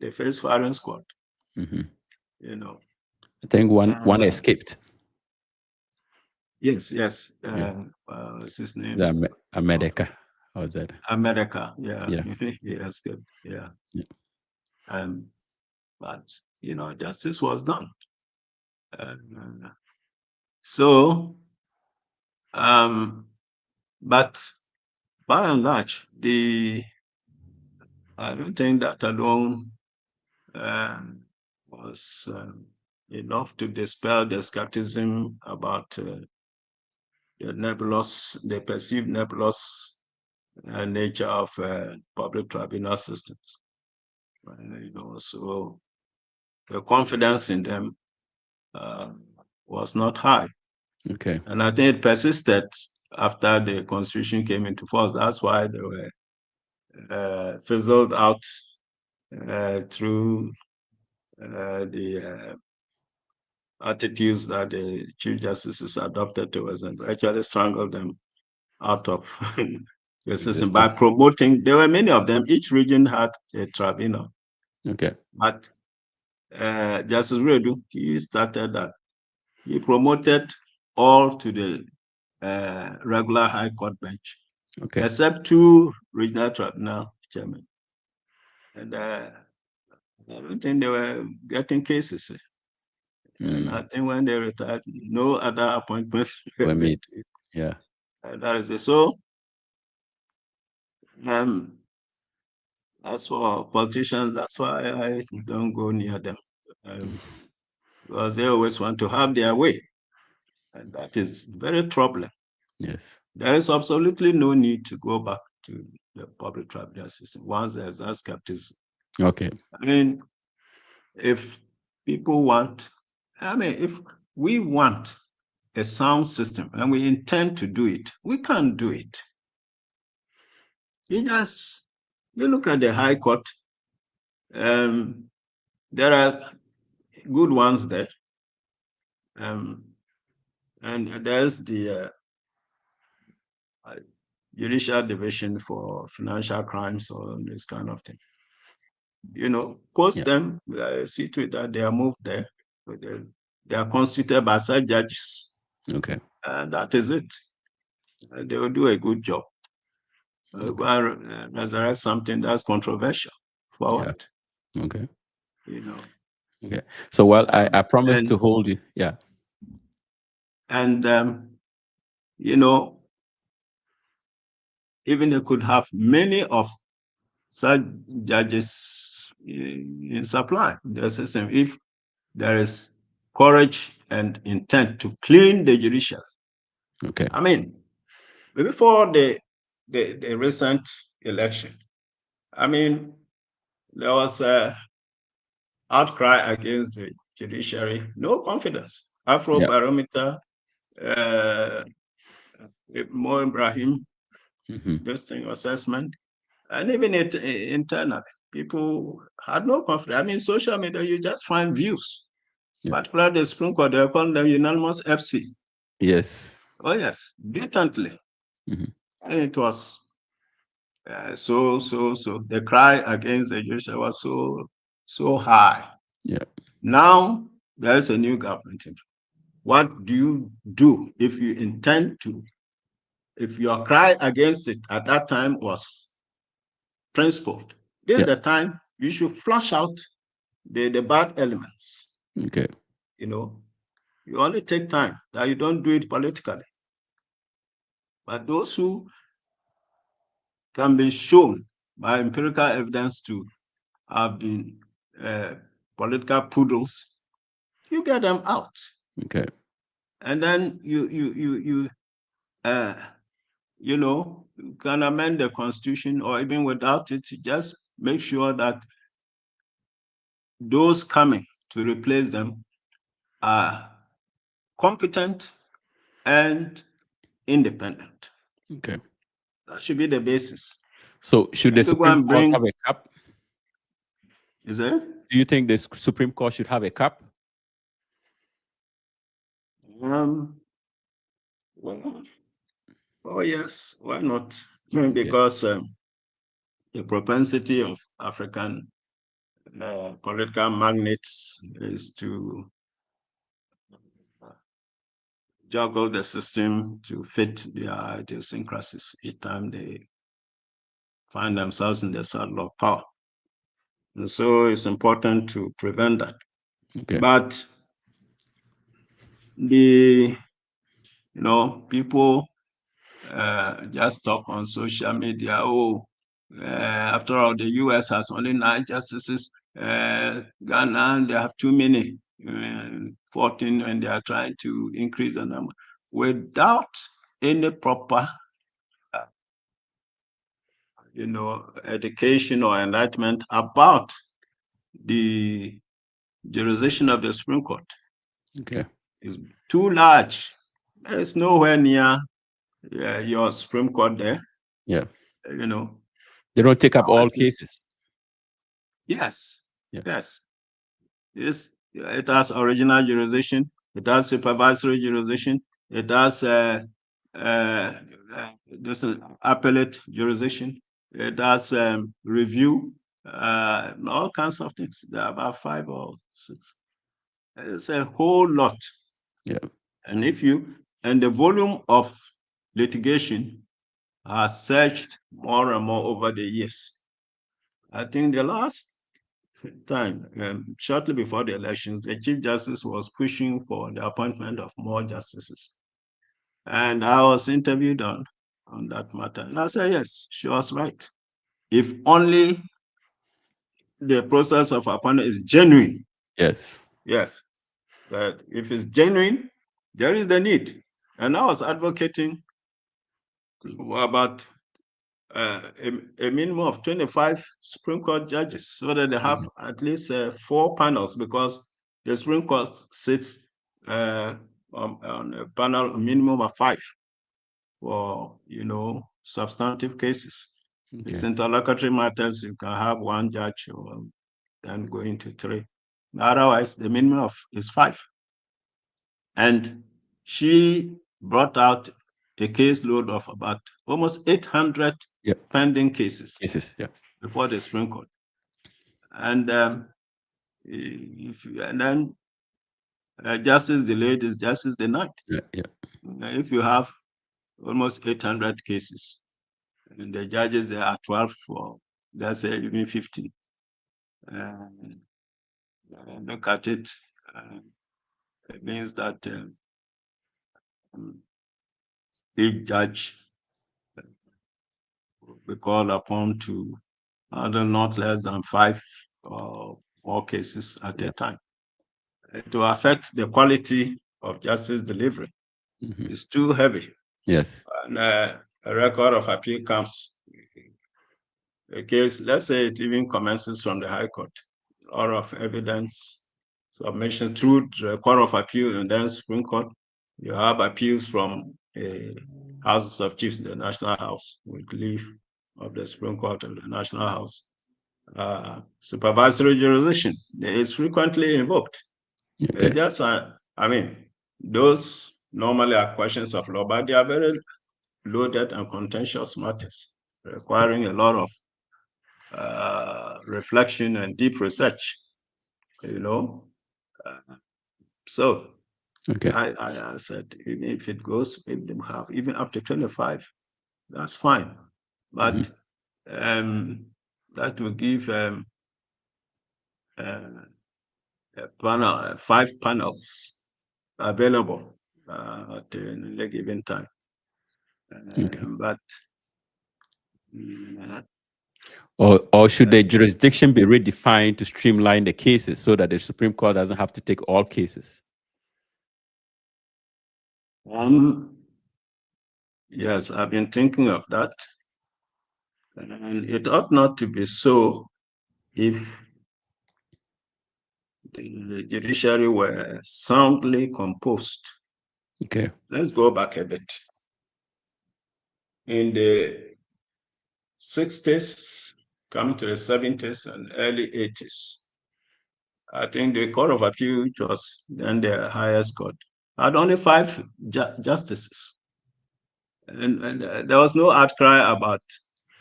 They faced firing squad. Mm-hmm. You know. I think one escaped. Yes. Yeah. What's his name? America. How was that? America. Yeah. Yeah. He escaped. Yeah. Yeah. But justice was done. So, but by and large, I don't think that alone was enough to dispel the skepticism about the perceived nebulous nature of public tribunal systems. So the confidence in them was not high. Okay. And I think it persisted after the Constitution came into force. That's why they were fizzled out through the attitudes that the Chief Justices adopted towards them, actually strangled them out of the system by promoting. There were many of them. Each region had a tribunal. Okay. But Justice Redu, he started that. He promoted all to the regular High Court bench, Okay. except 2 regional tribunal chairmen. And I don't think they were getting cases. And I think when they retired, no other appointments were made. Yeah. That is it. So, as for politicians, that's why I don't go near them, because they always want to have their way. And that is very troubling. Yes. There is absolutely no need to go back to the public tribunal system once there's that skepticism. Okay. I mean, if we want a sound system and we intend to do it, we can do it. You look at the High Court, there are good ones there. And there's the Judicial Division for Financial Crimes or this kind of thing. Post them, see to it that they are moved there. They are constituted by such judges. Okay. And that is it. They will do a good job. Go and resurrect something that's controversial forward. Yeah. Okay. Okay. So, well, I promise to hold you. Yeah. And even they could have many of such judges in supply the system if there is courage and intent to clean the judiciary. Okay. I mean, before the recent election, I mean, there was a outcry against the judiciary, no confidence. Afro Yeah. Barometer, uh, Mo Ibrahim, Mm-hmm. this thing assessment, and even it internal, people had no confidence. I mean, social media, you just find views, Yeah. particularly the Supreme Court, they're calling them unanimous FC. Yes. Oh, yes, blatantly. Mm-hmm. And it was so. The cry against the judiciary was so high. Yeah. Now, there's a new government. What do you do if you intend to, if your cry against it at that time was principled? This is Yeah. the time you should flush out the bad elements. Okay. You only take time, that you don't do it politically. But those who can be shown by empirical evidence to have been political poodles, you get them out. Okay. And then you can amend the constitution, or even without it, just make sure that those coming to replace them are competent and independent. Okay. That should be the basis. So should the If you go Supreme and Court have bring, a cap? is it? Do you think the Supreme Court should have a cap? Well, oh yes, why not? Okay. Because the propensity of African political magnates is to juggle the system to fit their idiosyncrasies each time they find themselves in the saddle of power. And so it's important to prevent that. Okay. But people just talk on social media, after all, the US has only 9 justices. Ghana, they have too many, 14, and they are trying to increase the number without any proper, education or enlightenment about the jurisdiction of the Supreme Court. Okay. It's too large. It's nowhere near your Supreme Court there. Yeah. They don't take up all cases. Yes. Yeah. Yes. It has original jurisdiction. It has supervisory jurisdiction. It has this appellate jurisdiction. It has review. All kinds of things. There are about 5 or 6. It's a whole lot. Yeah. And the volume of litigation has surged more and more over the years. I think the last time, shortly before the elections, the Chief Justice was pushing for the appointment of more justices. And I was interviewed on that matter. And I said, yes, she was right. If only the process of appointment is genuine. Yes. Yes. That if it's genuine, there is the need. And I was advocating about a minimum of 25 Supreme Court judges, so that they have at least 4 panels, because the Supreme Court sits on a panel, a minimum of 5 for, substantive cases. Okay. It's interlocutory matters, you can have 1 judge, or then going to 3. Otherwise, the minimum is 5. And she brought out a caseload of about almost 800 pending cases before the Supreme Court. And then justice delayed is justice denied. If you have almost 800 cases, and the judges are 12 for, let's say, even 15, look at it, it means that each judge will be called upon to handle not less than 5 or more cases at a time. To affect the quality of justice delivery. It's too heavy. Yes. And a record of appeal comes, a case, let's say it even commences from the High Court, a lot of evidence submission through the Court of Appeal and then Supreme Court. You have appeals from Houses of Chiefs, the National House, with leave of the Supreme Court of the National House. Supervisory jurisdiction is frequently invoked. Okay. Just, I mean, those normally are questions of law, but they are very loaded and contentious matters requiring a lot of reflection and deep research, you know. So Okay. I said, even if it goes, if they have even up to 25, that's fine. But that will give a panel, 5 panels available at a given time. Okay. But Or should the jurisdiction be redefined to streamline the cases so that the Supreme Court doesn't have to take all cases? Yes, I've been thinking of that. And it ought not to be so if the judiciary were soundly composed. Okay. Let's go back a bit. In the 60s, coming to the 70s and early 80s, I think the Court of Appeal, which was then the highest court, had only 5 justices. And there was no outcry about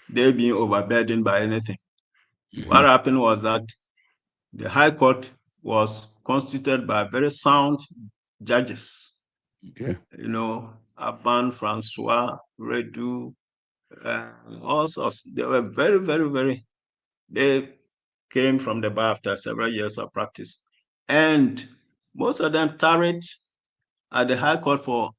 they being overburdened by anything. What happened was that the High Court was constituted by very sound judges. Okay. You know, Aban, Francois, Redu, all sorts. They were very, very, very, they came from the bar after several years of practice. And most of them tarried at the High Court for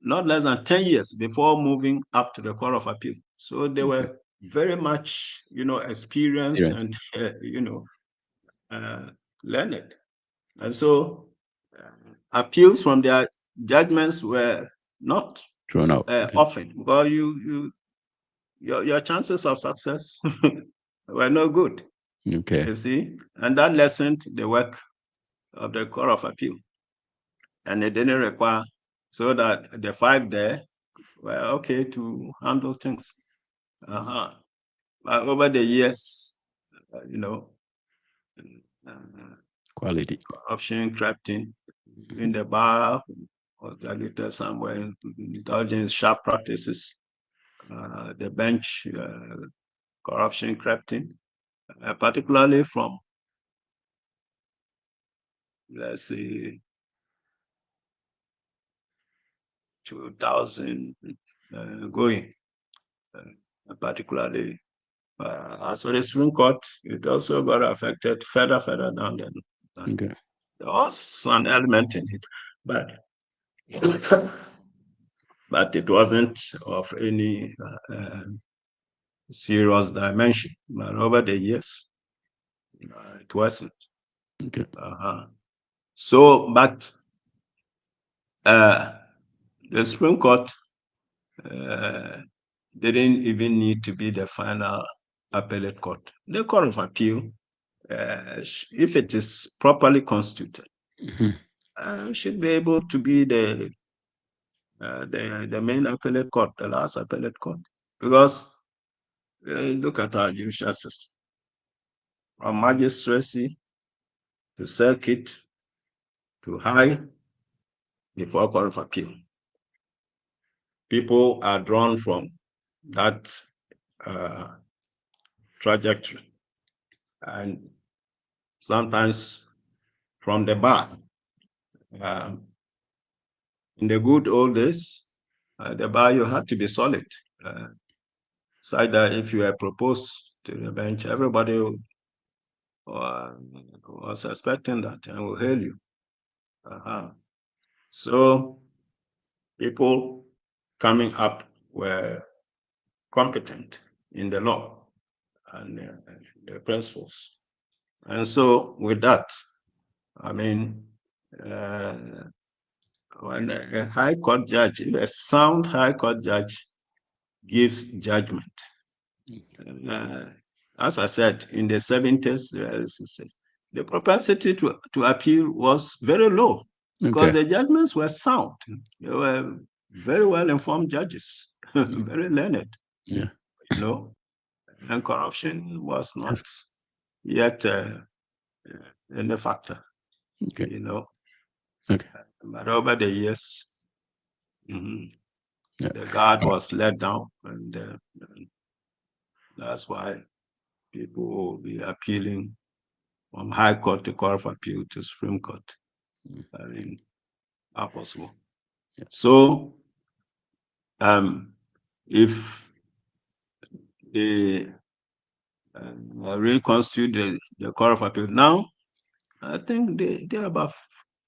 not less than 10 years before moving up to the Court of Appeal. So they were very much, experienced and, learned. And so appeals from their judgments were not thrown out often, because your chances of success were no good. Okay. You see, and that lessened the work of the Court of Appeal. And it didn't require, so that the 5 there were okay to handle things. But over the years, quality corruption crept in the bar, was diluted somewhere, indulgence, sharp practices. The bench, corruption crept in, particularly from, let's see, 2000 going, particularly. As for the Supreme Court, it also got affected further down there. Okay. There was an element in it, but it wasn't of any serious dimension. But over the years, it wasn't. Okay. So, but the Supreme Court didn't even need to be the final appellate court. The Court of Appeal, if it is properly constituted, should be able to be the main appellate court, the last appellate court, because look at our judicial system, from magistracy to circuit to high before Court of Appeal. People are drawn from that trajectory, and sometimes from the bar. In the good old days, the bar, you had to be solid. So either if you were proposed to the bench, everybody was expecting that and will hail you. So people coming up were competent in the law and the principles. And so with that, I mean, when a high court judge, a sound high court judge gives judgment. As I said, in the 70s, the propensity to appeal was very low because the judgments were sound. They were very well informed judges, very learned, Yeah. And corruption was not yet any factor, Okay. But over the years, Yeah. the guard was let down, and that's why people will be appealing from High Court to Court of Appeal to Supreme Court. I mean, are possible. Yeah. So, if they reconstitute the Court of Appeal now, I think they are about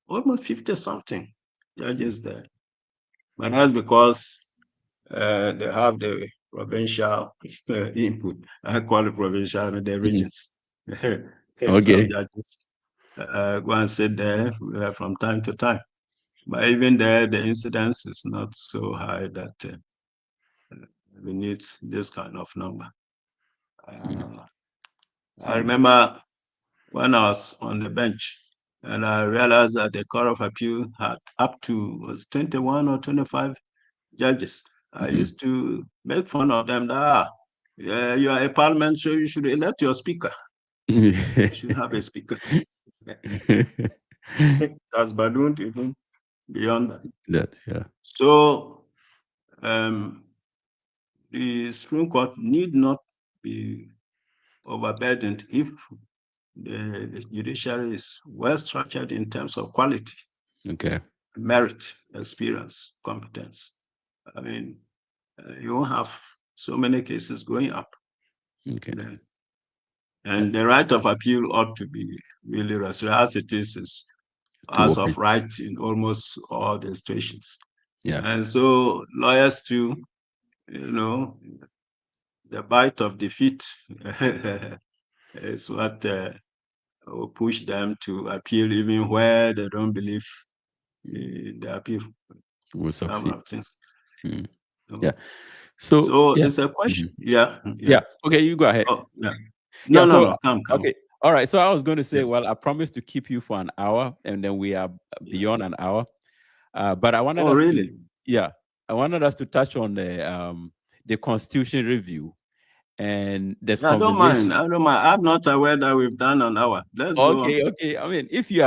almost 50 something judges there. But that's because they have the provincial input. I call it provincial in the regions. Some judges go and sit there from time to time. But even there, the incidence is not so high that we need this kind of number. I remember when I was on the bench, and I realized that the Court of Appeal had up to 21 or 25 judges. I used to make fun of them. Yeah, you are a parliament, so you should elect your speaker. You should have a speaker. That's ballooned even beyond that. So the Supreme Court need not be overburdened if the judiciary is well structured in terms of quality, merit, experience, competence. I mean, you won't have so many cases going up. And the right of appeal ought to be really restored as it is as of right in almost all the situations. And so lawyers too, the bite of defeat is what will push them to appeal even where they don't believe the appeal will succeed. Yeah. So it's a question. Yeah. Okay, you go ahead. No, come. Okay. All right. So I was going to say, well, I promised to keep you for an hour, and then we are beyond an hour. But I wanted us I wanted us to touch on the Constitution review. And there's I don't mind. I'm not aware that we've done an hour. Let's go on. Okay. I mean, if you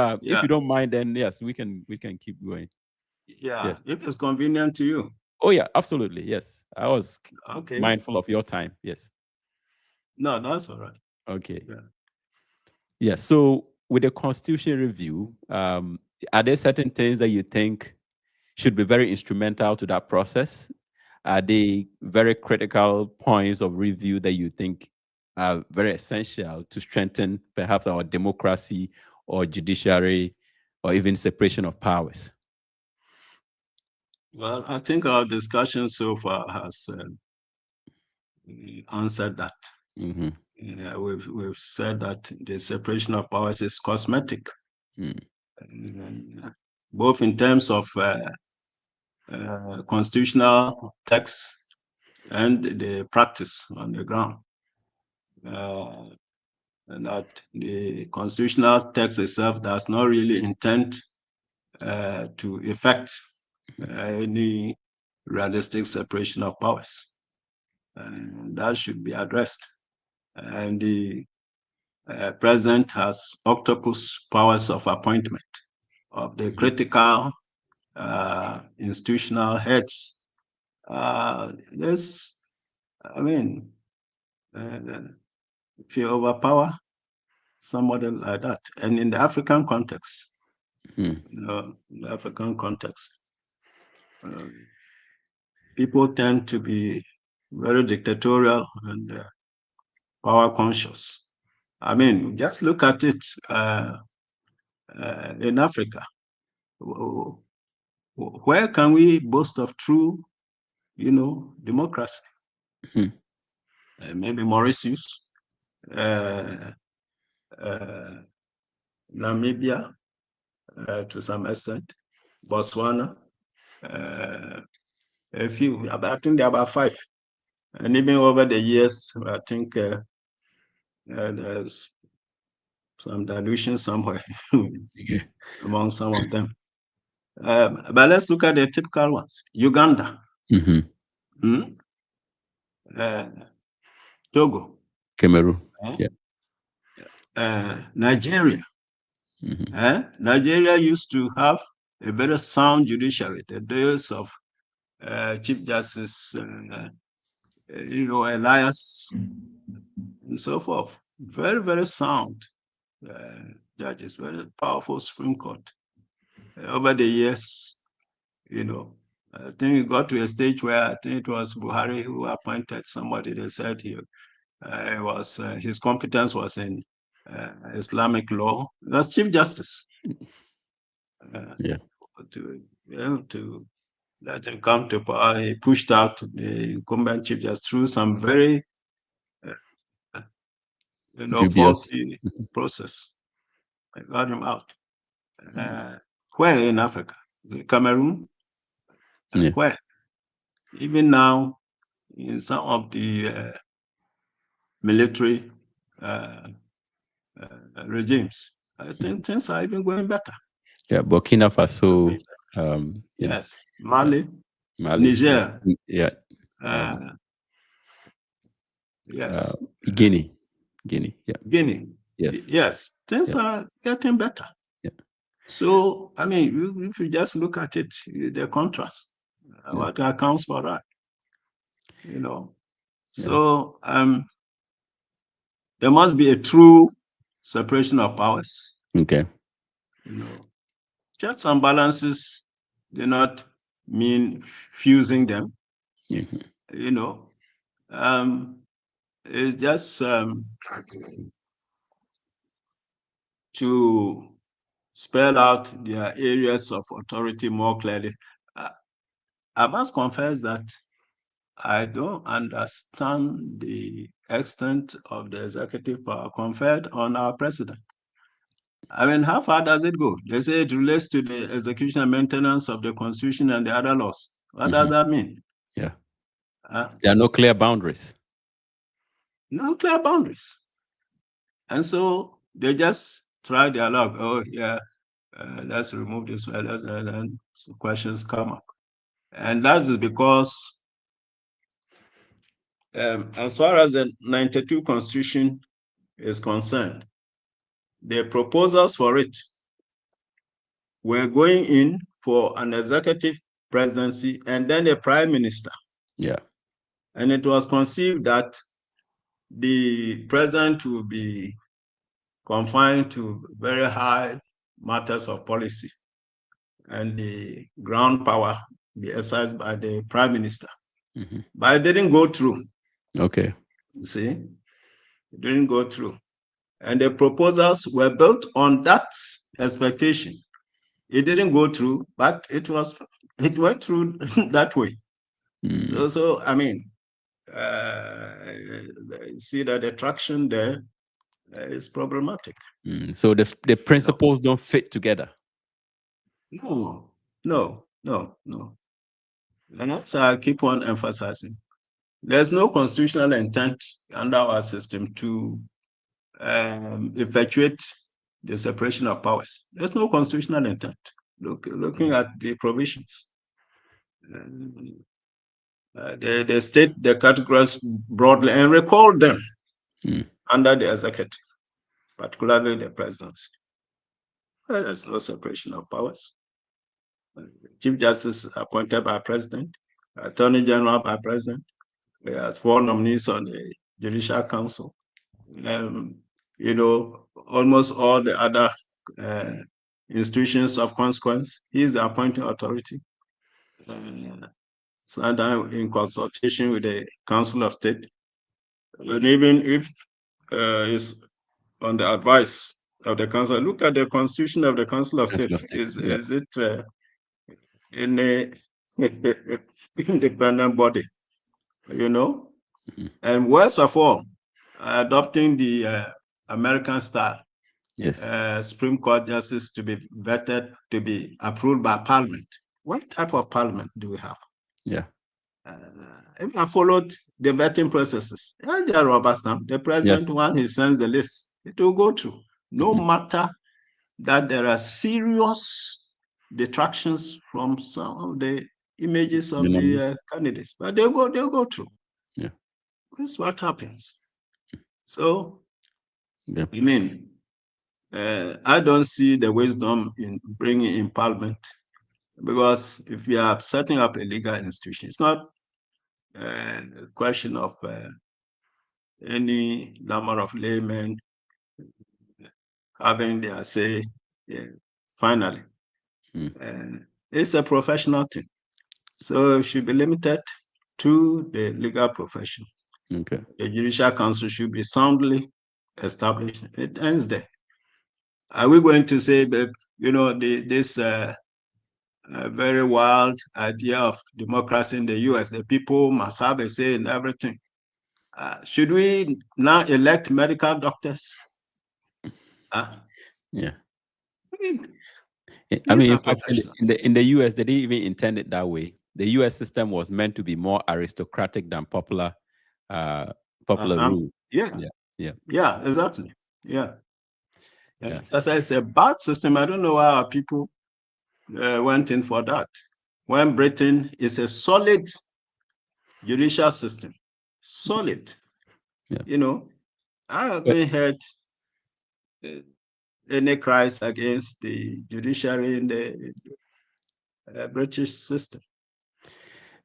don't mind, then yes, we can keep going. Yeah, if it's convenient to you. Oh yeah, absolutely. Yes, I was mindful of your time. Yes. No, that's all right. Okay. Yeah. So with the Constitution review, are there certain things that you think should be very instrumental to that process? Are they very critical points of review that you think are very essential to strengthen perhaps our democracy or judiciary or even separation of powers? Well, I think our discussion so far has answered that. We've said that the separation of powers is cosmetic, both in terms of constitutional text and the practice on the ground. And that the constitutional text itself does not really intend to effect any realistic separation of powers. And that should be addressed. And the president has octopus powers of appointment of the critical institutional heads. If you overpower somebody like that, and in the African context, people tend to be very dictatorial and power conscious. I mean, just look at it in Africa. Where can we boast of true, democracy? Maybe Mauritius, Namibia, to some extent, Botswana, a few. I think there are about 5. And even over the years, I think there's some dilution somewhere among some of them. But let's look at the typical ones. Uganda, Togo, Cameroon. Nigeria. Nigeria used to have a very sound judiciary. The days of Chief Justice, Elias, and so forth. Very, very sound judges, very powerful Supreme Court. Over the years, I think it got to a stage where I think it was Buhari who appointed somebody. They said his competence was in Islamic law. That's Chief Justice. To let him come to power, he pushed out the incumbent Chief Justice through some very faulty process. I got him out. Where in Africa? Cameroon? Where? Even now, in some of the military regimes, I think things are even going better. Yeah, Burkina Faso. Yes, Mali, Niger. Yes. Guinea. Yeah. Guinea. Yes. Yes, things are getting better. Yeah. So, I mean, if you just look at it, the contrast, what accounts for that? So there must be a true separation of powers. Okay. Checks and balances do not mean fusing them. It's just to spell out their areas of authority more clearly. I must confess that I don't understand the extent of the executive power conferred on our president. I mean, how far does it go? They say it relates to the execution and maintenance of the Constitution and the other laws. What does that mean? Yeah. There are no clear boundaries. No clear boundaries. And so they just try their luck. Oh, yeah, let's remove this, and some questions come up. And that is because as far as the 92 Constitution is concerned, the proposals for it were going in for an executive presidency and then a prime minister. Yeah. And it was conceived that the president will be confined to very high matters of policy and the ground power be exercised by the prime minister. But it didn't go through. Okay. You see, it didn't go through. And the proposals were built on that expectation. It didn't go through, but it went through that way. So I mean, see that the traction there is problematic. So the principles don't fit together. No. And that's I keep on emphasizing. There's no constitutional intent under our system to effectuate the separation of powers. There's no constitutional intent. Looking at the provisions, they state the categories broadly and record them under the executive, particularly the presidency. Well, there's no separation of powers. Chief Justice appointed by President, Attorney General by President. He has 4 nominees on the Judicial Council. Almost all the other institutions of consequence, he is the appointing authority. Sometimes in consultation with the Council of State. And even if it's on the advice of the Council, look at the Constitution of the Council of State. Is it in a independent body? And worst of all, adopting the American style. Supreme Court justice to be vetted, to be approved by Parliament. What type of Parliament do we have? Yeah. If I followed the vetting processes, they're rubber stamp. The president, Yes. when he sends the list, it will go through. No matter that there are serious detractions from some of the images The of numbers. the candidates, but they'll go through. Yeah. That's what happens. So, Yeah. I mean, I don't see the wisdom in bringing in parliament, because if you are setting up a legal institution, it's not a question of any number of laymen having their say. Yeah, finally, it's a professional thing, so it should be limited to the legal profession. Okay. The Judicial Council should be soundly established. It ends there. Are we going to say that, this very wild idea of democracy in the US, the people must have a say in everything? Should we now elect medical doctors? Yeah. I mean, I these mean, in are fact, professionals. in the US, they didn't even intend it that way. The US system was meant to be more aristocratic than uh, popular rule. Yeah, Yeah. Yeah. yeah, exactly. Yeah. Yeah. As I say, a bad system. I don't know why our people went in for that. When Britain is a solid judicial system, solid, Yeah. I But haven't heard uh, any cries against the judiciary in the British system.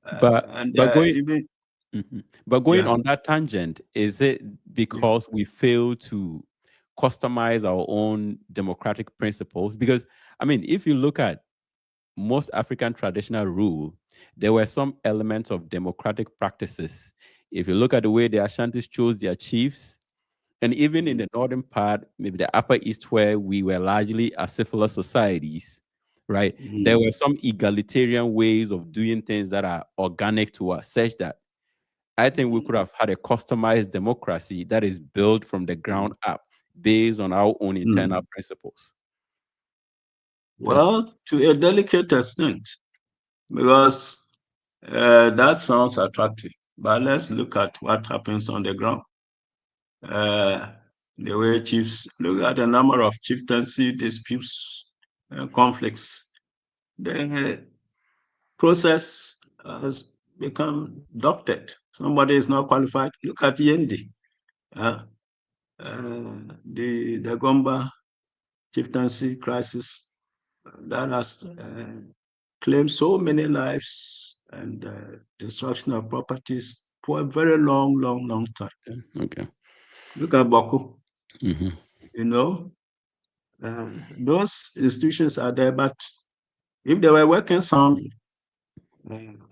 And but going even, Mhm. But going yeah, on that tangent, is it yeah. because we fail to customize our own democratic principles? Because, I mean, if you look at most African traditional rule, there were some elements of democratic practices. If you look at the way the Ashantis chose their chiefs, and even in the northern part, maybe the Upper East, where we were largely acephalous societies, right? There Mm, were some egalitarian ways of doing things that are organic to us, such that I think we could have had a customized democracy that is built from the ground up based on our own internal mm. principles. Don't Well, to a delicate extent, because that sounds attractive. But let's look at what happens on the ground. Uh, the way chiefs, look at the number of chieftaincy disputes, conflicts. The process has become doctored. Somebody is not qualified. Look at Yendi, uh, the Gomba chieftaincy crisis that has claimed so many lives and destruction of properties for a very long, long, long time. okay. Look at Boku, Hmm. you know, those institutions are there, but if they were working soundly,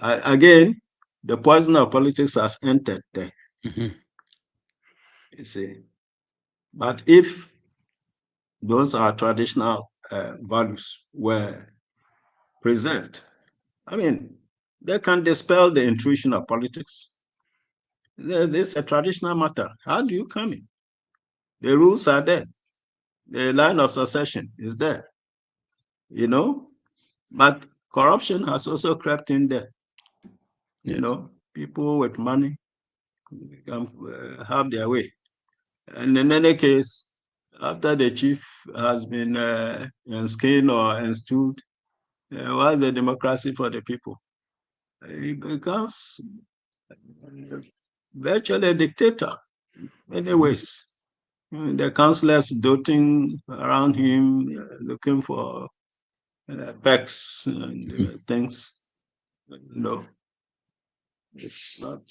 again, the poison of politics has entered there, Hmm. you see. But if those are traditional values were preserved, I mean, they can dispel the intrusion of politics. This is a traditional matter. How do you come in? The rules are there. The line of succession is there, you know, but corruption has also crept in there. Yes. People with money can have their way. And in any case, after the chief has been enskined or installed, what's the democracy for the people? He becomes virtually a dictator in many Mhm. ways. The councillors doting around him, looking for perks and things. No, it's not.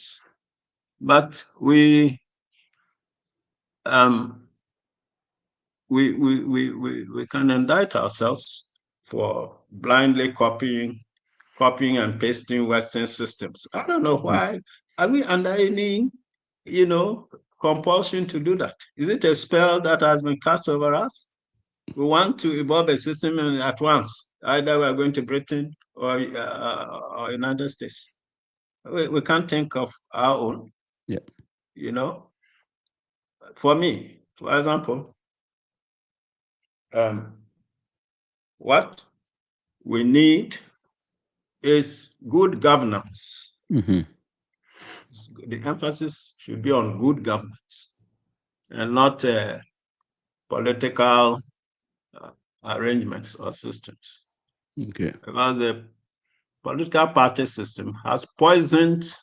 But um, we can indict ourselves for blindly copying and pasting Western systems. I don't know why. Are we under any, you know, compulsion to do that? Is it a spell that has been cast over us? We want to evolve a system at once. Either we are going to Britain or United States. We can't think of our own, Yeah. you know. For me, for example, um, what we need is good governance. The emphasis should be on good governance and not political arrangements or systems. Okay. Because the political party system has poisoned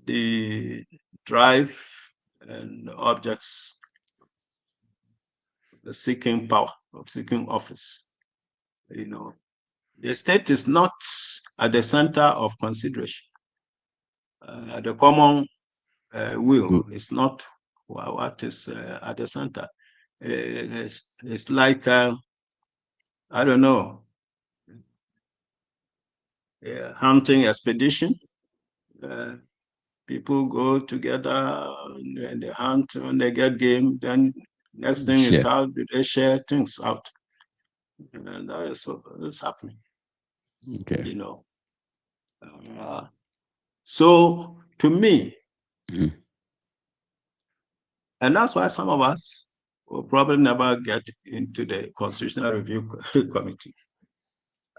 the drive and objects, the seeking power, of seeking office. The state is not at the center of consideration. The common will is not what is at the center. It's like, I don't know, hunting expedition. People go together and they hunt. When they get game, then next thing is how do they share things out? And that is what is happening. Okay. So to me, and that's why some of us will probably never get into the Constitutional Review Committee.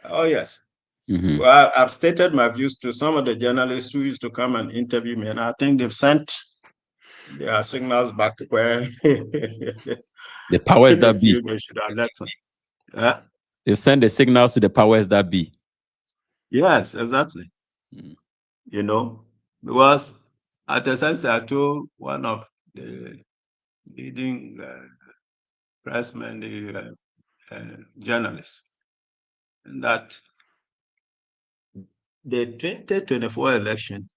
Oh, yes. Well, I've stated my views to some of the journalists who used to come and interview me, and I think they've sent their signals back where the powers that be. They should have let them. They've sent the signals to the powers that be. Yes, exactly. Because at a sense, I told one of the leading pressmen, the journalists, that the 2024 election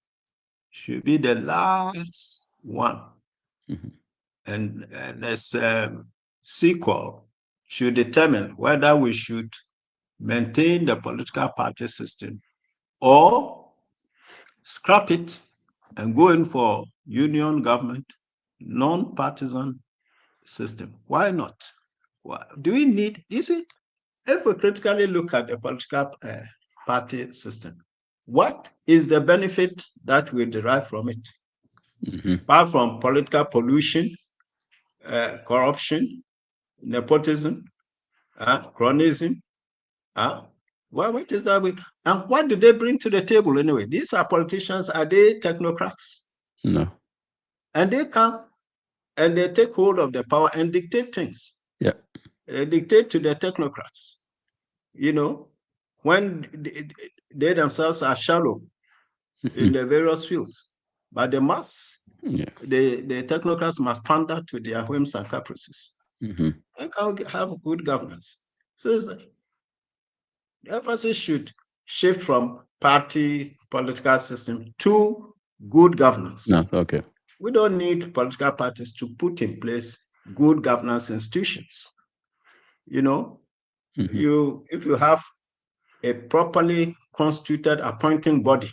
should be the last one. And this sequel should determine whether we should maintain the political party system or scrap it and go in for union government, non-partisan system. Why not? Do we need, if we critically look at the political party system, what is the benefit that we derive from it? Apart from political pollution, corruption, nepotism, cronyism, what is that? And what do they bring to the table anyway? These are politicians. Are they technocrats? No. And they come and they take hold of the power and dictate things. Yeah. Dictate to the technocrats. When they themselves are shallow in the various fields. But the mass, the technocrats must pander to their whims and caprices. And can't have good governance. So the emphasis should shift from party political system to good governance. No, okay. We don't need political parties to put in place good governance institutions. If you have a properly constituted appointing body,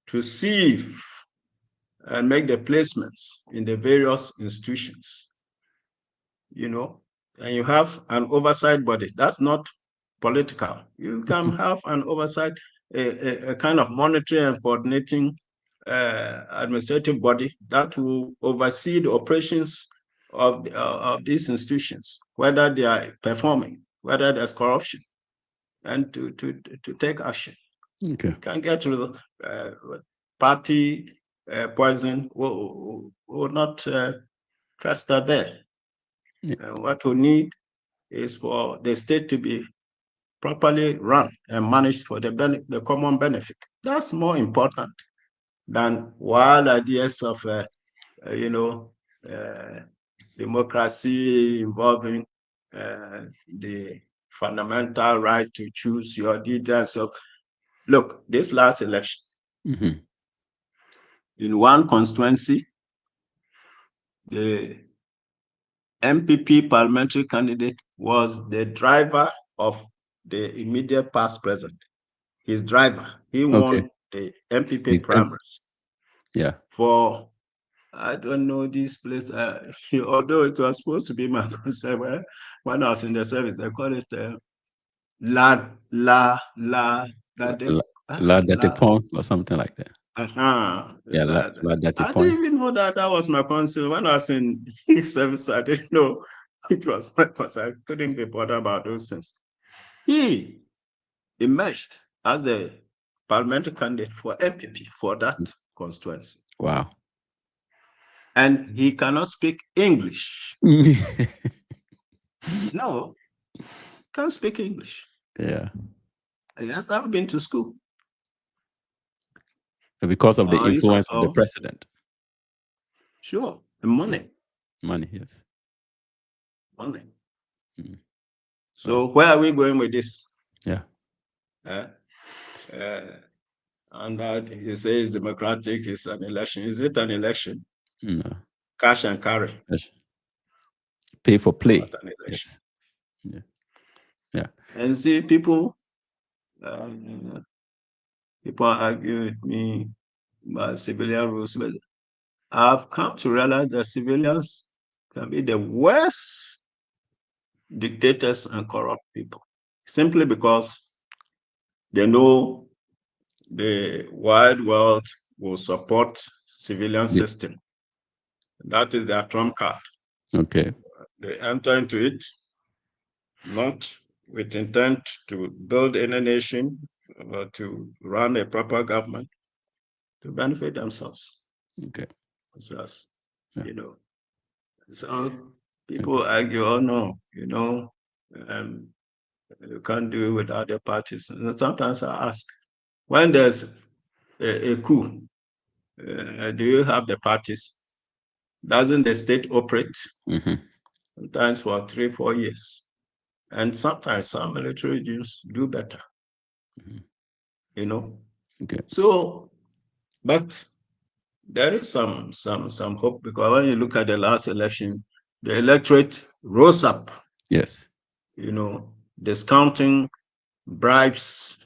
to sieve and make the placements in the various institutions, and you have an oversight body. That's not political. You can have an oversight, a kind of monitoring and coordinating administrative body that will oversee the operations of these institutions, whether they are performing, whether there's corruption, and to take action. Okay. You can get to the party poison will not fester there. What we need is for the state to be properly run and managed for the common benefit. That's more important than wild ideas of, democracy involving the fundamental right to choose your leaders. Look, this last election, in one constituency, the MPP parliamentary candidate was the driver of the immediate past president. His driver, he won the MPP primaries. Yeah. For, I don't know this place, although it was supposed to be my concern, when I was in the service, they call it La Datepon or something like that. Yeah, La Datepon. I didn't even know that was my concern. When I was in service, I didn't know it was my concern. I couldn't be bothered about those things. He emerged as the parliamentary candidate for MPP for that constituency. Wow. And he cannot speak English. No, can't speak English. Yeah. He has never been to school. Because of the Or if at influence of the all, president. sure, money. Money, yes. Money. Mm. So where are we going with this? Yeah. And that he says democratic is an election. Is it an election? No. Cash and carry. Yes. Pay for play. Not an election. Yes. Yeah. Yeah. And see, people argue with me about civilian rules, but I've come to realize that civilians can be the worst dictators and corrupt people, simply because they know the wide world will support civilian system. That is their trump card. Okay. They enter into it not with intent to build any nation or to run a proper government, to benefit themselves. Okay. So as Yeah. you know, so people argue, oh no, you can't do it with other parties. And sometimes I ask, when there's a coup, do you have the parties? Doesn't the state operate? Sometimes for 3-4 years. And sometimes some military regimes do better. Okay. So, but there is some hope, because when you look at the last election, the electorate rose up, Yes. Discounting bribes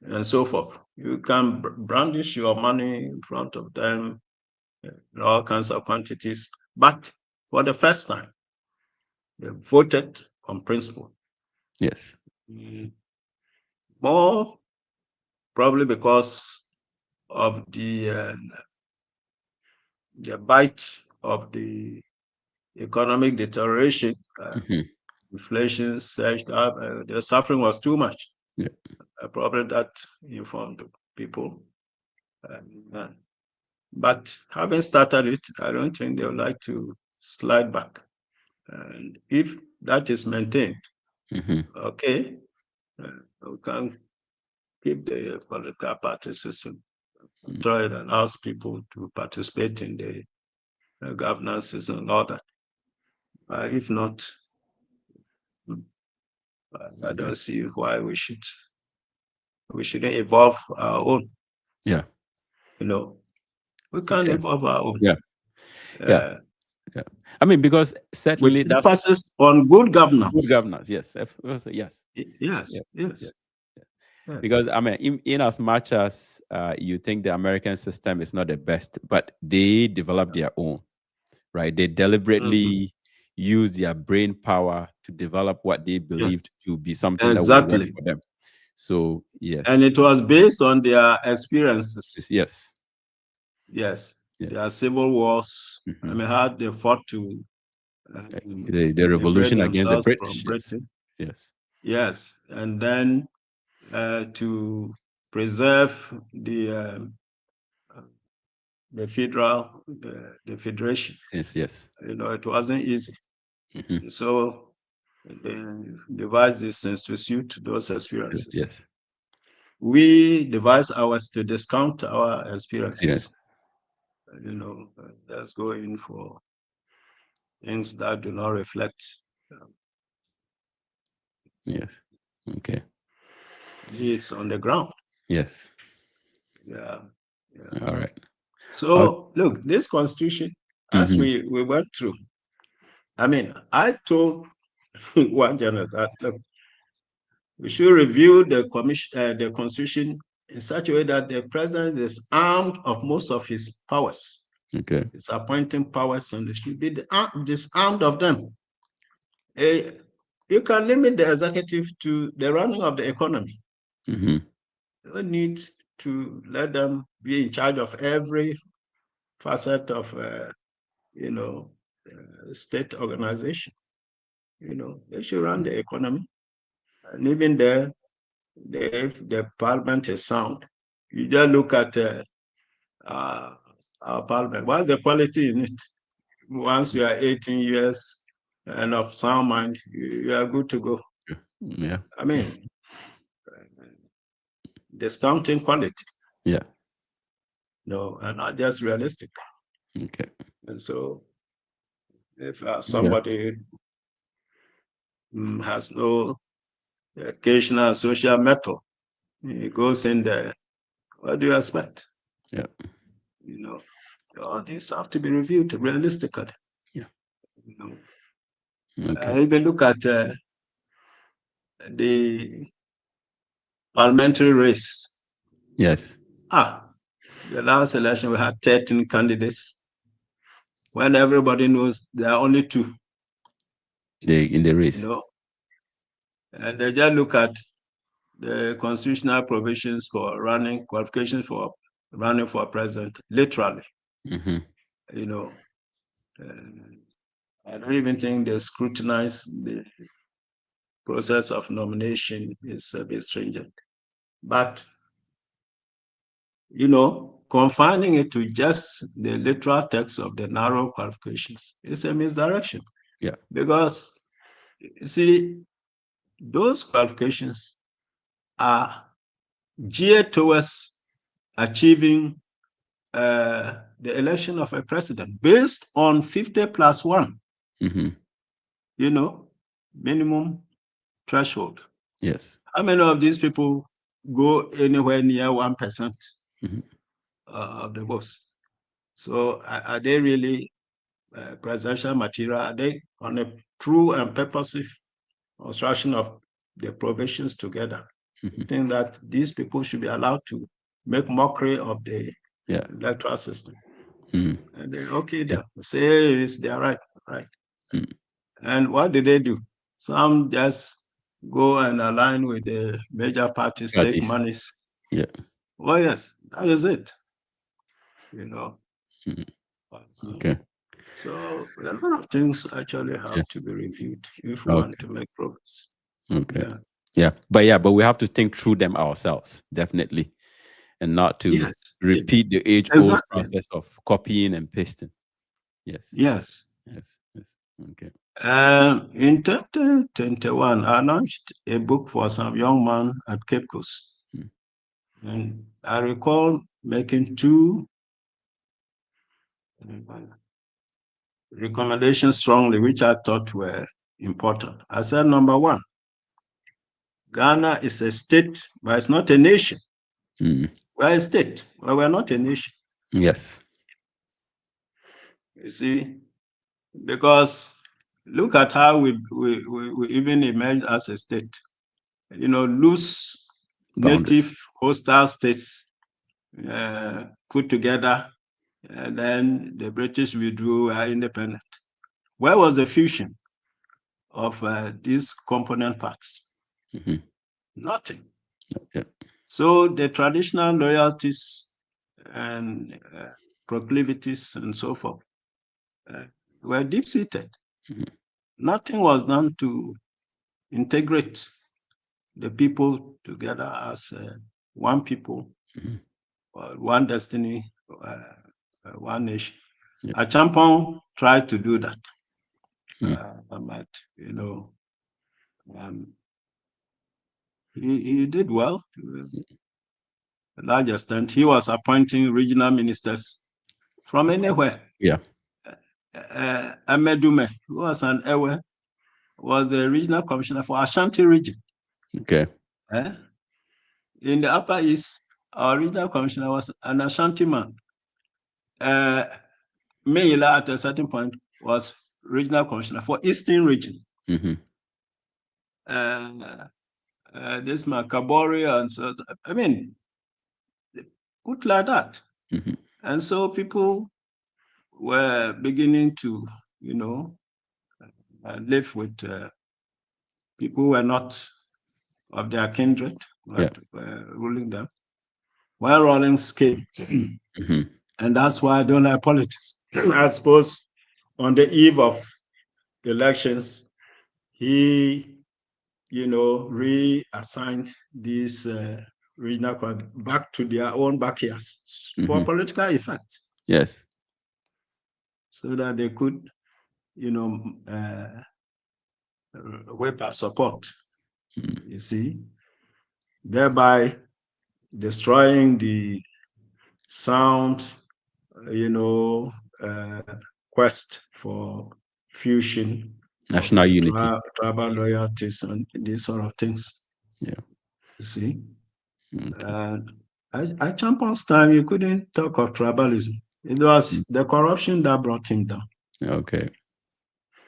and so forth. You can brandish your money in front of them in all kinds of quantities, but for the first time, they voted on principle. Yes. More probably because of the bite of the economic deterioration. Inflation surged up. The suffering was too much. Yeah. Probably that informed people. But having started it, I don't think they would like to slide back. And if that is maintained, okay, we can keep the political party system. Try and allows people to participate in the governance system and all that. If not, I don't see why we shouldn't evolve our own. Yeah. We can evolve our own. Yeah. Yeah. Yeah. I mean, because certainly with emphasis on good governance. Good governance, yes. Yes. Yes. Because I mean, in as much as you think the American system is not the best, but they develop their own, right? They deliberately use their brain power to develop what they believed to be something that would work for them. So yes. And it was based on their experiences. Yes. Their civil wars. I mean, how they fought to the revolution against the British. Yes. And then to preserve the federation. Yes. It wasn't easy. So they devised this since to suit those experiences. Yes. We devised ours to discount our experiences. Let's go in for things that do not reflect. Yes. Okay. It's on the ground. Yes. Yeah. All right. So look, this constitution, as we went through, I mean, I told one journalist that, look, we should review the constitution in such a way that the president is armed of most of his powers. Okay. His appointing powers, and they should be disarmed of them. You can limit the executive to the running of the economy. You don't need to let them be in charge of every facet of state organization. They should run the economy. And even there, if the parliament is sound, you just look at our parliament. What's the quality in it? Once you are 18 years and of sound mind, you are good to go. Yeah. I mean, discounting quality. Yeah. No, and not just realistic. Okay. And so, if somebody has no educational and social method, he goes in there, what do you expect? Yeah. You know, all these have to be reviewed realistically. Yeah. You know, Okay. even look at the parliamentary race. Yes. The last election we had 13 candidates. When everybody knows there are only two. In the You race. know, and they just look at the constitutional provisions for running, qualifications for running for president, literally. Mm-hmm. You know, I don't even think they scrutinize the process of nomination is a bit stringent. But, confining it to just the literal text of the narrow qualifications is a misdirection. Yeah. Because, you see, those qualifications are geared towards achieving the election of a president based on 50 plus 1, Mm-hmm. Minimum threshold. Yes. How many of these people go anywhere near 1% of the votes? So are they really presidential material? Are they on a true and purposive construction of the provisions together? I think that these people should be allowed to make mockery of the electoral system. And then, okay, they say they are right. And what did they do? Some just go and align with the major parties, take monies. Yeah. Oh, yes, that is it. Okay. So a lot of things actually have to be reviewed if we want to make progress. Okay. But we have to think through them ourselves, definitely, and not to repeat the age-old process of copying and pasting. Yes. Okay. In 2021, I launched a book for some young man at Cape Coast. And I recall making 2 recommendations strongly, which I thought were important. I said, number 1, Ghana is a state, but it's not a nation. We're a state, but we're not a nation. Yes. You see, because look at how we even emerged as a state. Loose native hostile states put together, and then the British withdrew, are independent. Where was the fusion of these component parts? Nothing. Okay. So the traditional loyalties and proclivities and so forth were deep-seated. Nothing was done to integrate the people together as one people, one destiny, one nation. Achampong tried to do that. But, he did well to a large extent. He was appointing regional ministers from anywhere. Yeah. Amedume, who was an Ewe, was the regional commissioner for Ashanti region. Okay. In the Upper East, our regional commissioner was an Ashanti man. Meila, at a certain point, was regional commissioner for Eastern region. This Makabori and so, I mean, good like that. And so people were beginning to, live with people who were not of their kindred, but were ruling them. While Rawlings came, and that's why I don't like politics. I suppose on the eve of elections, he reassigned these regional back to their own backyards for political effect. Yes. So that they could, whip up support, you see, thereby destroying the sound, quest for fusion of National unity. tribal loyalties and these sort of things. Yeah. You see, Okay. at Champions time, you couldn't talk of tribalism. It was the corruption that brought him down. Okay.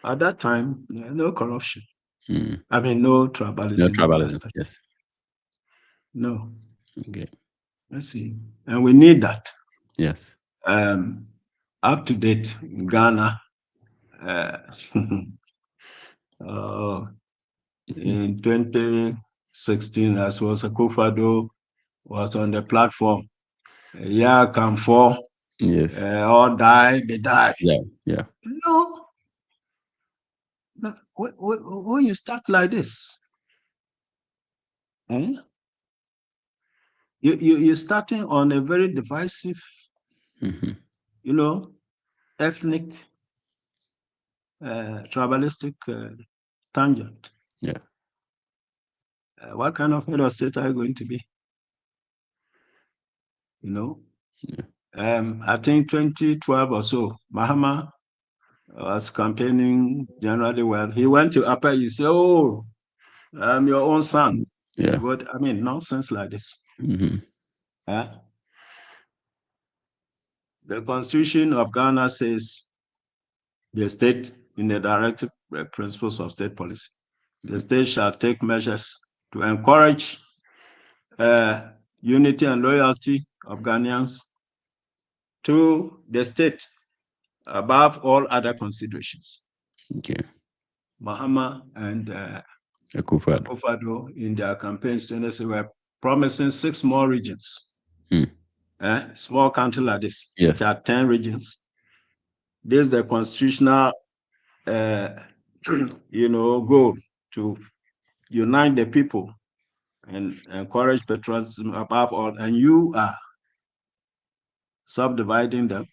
At that time, no corruption. Mm. I mean, no No tribalism. tribalism. Yes. No. Okay. Let's see. And we need that. Yes. Up to date in Ghana. In 2016, as was Akufo-Addo was on the platform. Yeah, come for. Yes. All die, they die. Yeah. Yeah. No. When you start like this, you're starting on a very divisive, ethnic, tribalistic tangent. Yeah. What kind of head of state are you going to be? I think 2012 or so, Mahama was campaigning generally well. He went to Upper, you say, oh, I'm your own son. Yeah. But I mean, nonsense like this. The Constitution of Ghana says the state, in the directive principles of state policy, the state shall take measures to encourage unity and loyalty of Ghanaians to the state above all other considerations. Okay. Mahama and Akufo-Addo in their campaigns, they were promising 6 more regions. Small country like this, yes, which are 10 regions. This is the constitutional, goal to unite the people and encourage patriotism above all. And you are subdividing them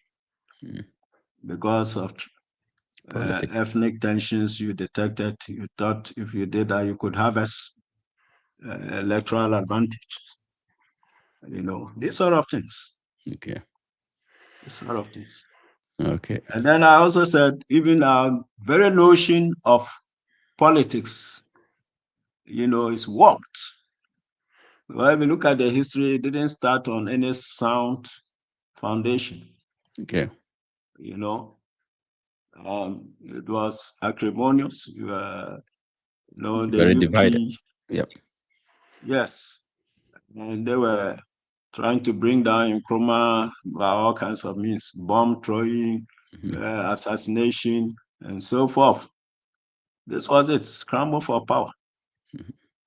because of ethnic tensions you detected. You thought if you did that, you could harvest electoral advantage. These sort of things. Okay. These sort of things. Okay. And then I also said, even our very notion of politics, is warped. Well, if you look at the history, it didn't start on any sound foundation. Okay. It was acrimonious. The very UP, divided. Yep. Yes. And they were trying to bring down Nkrumah by all kinds of means, bomb throwing, assassination, and so forth. This was it, scramble for power.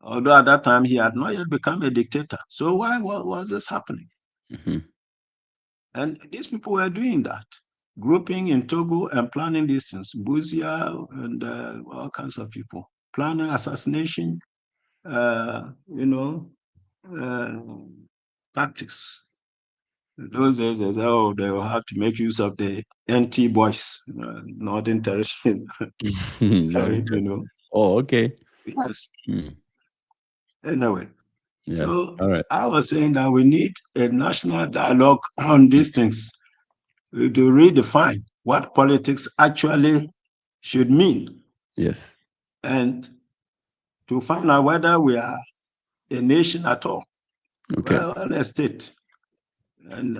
Although at that time he had not yet become a dictator. So why was this happening? And these people were doing that, grouping in Togo and planning these things, Buzia and all kinds of people, planning assassination, tactics. Those days, they say, oh, they will have to make use of the NT boys, Northern Territory. Oh, okay. Yes. Anyway, yeah. So all right. I was saying that we need a national dialogue on these things to redefine what politics actually should mean. Yes. And to find out whether we are a nation at all. Okay. Well, a state. And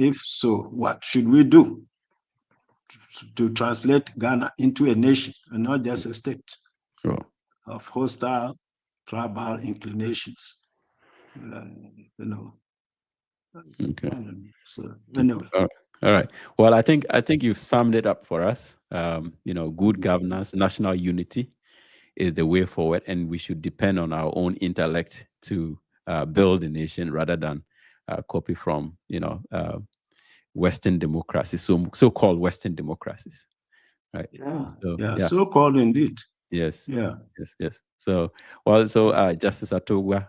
if so, what should we do to translate Ghana into a nation and not just a state of hostile tribal inclinations? Okay. So anyway. All right. Well, I think you've summed it up for us. Good governance, national unity is the way forward, and we should depend on our own intellect to build a nation rather than copy from Western democracies, so-called Western democracies, right? So-called indeed. Yes. Yeah. Yes. So, Justice Atuguba,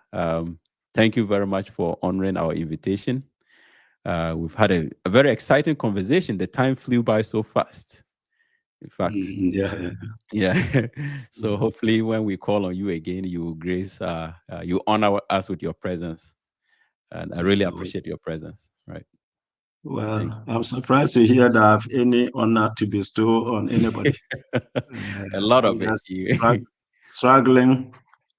thank you very much for honoring our invitation. We've had a very exciting conversation. The time flew by so fast. In fact, yeah. So hopefully, when we call on you again, you will grace, you honor us with your presence, and I really appreciate your presence. Right. Well, I'm surprised to hear that I have any honor to bestow on anybody. A lot I'm of it. just struggling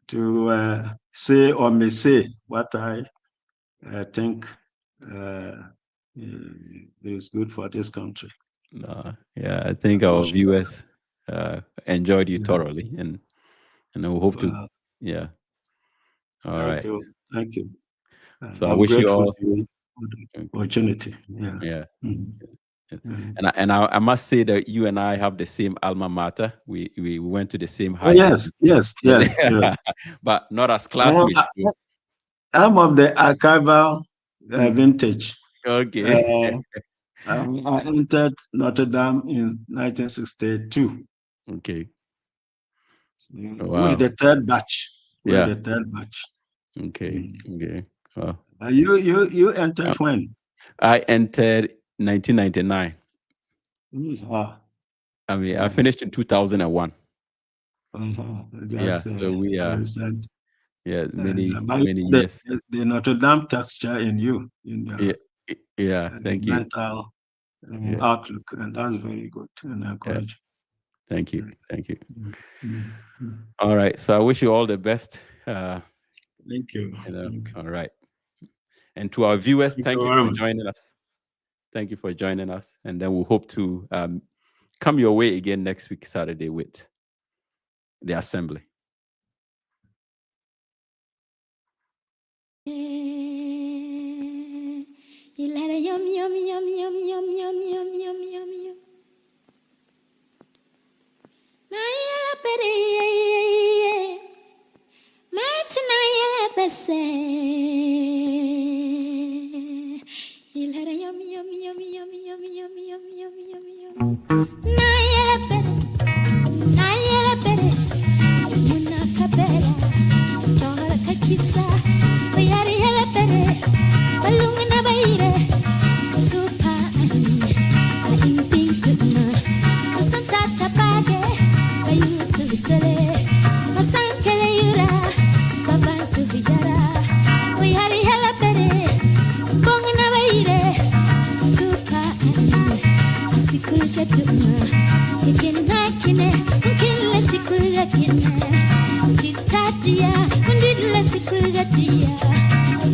to say or say what I think is good for this country. Yeah, I think our viewers enjoyed you thoroughly, and we hope to. Yeah. All right. Thank you. So I I'm wish you grateful all to you for the opportunity. Yeah. Yeah. Mm-hmm. And I must say that you and I have the same alma mater. We went to the same Oh, high school. yes. But not as classmates. I'm of the archival vintage. Okay. I entered Notre Dame in 1962. Okay. We're the third batch. Okay. Okay. Well, you entered when? I entered 1999. I mean, I finished in 2001. Yeah, so we are. Yeah, many years. The Notre Dame texture in you, Thank you. Mental outlook, and that's very good and encouraging. Thank you. All right, so I wish you all the best. Thank you. All right, and to our viewers, thank you for joining us. Thank you for joining us, and then we'll hope to come your way again next week, Saturday, with the assembly.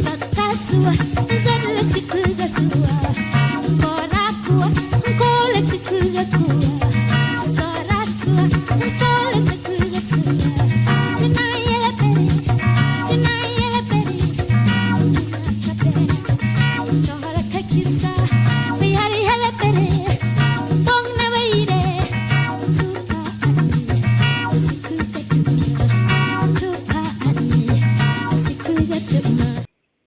Satasua, is that less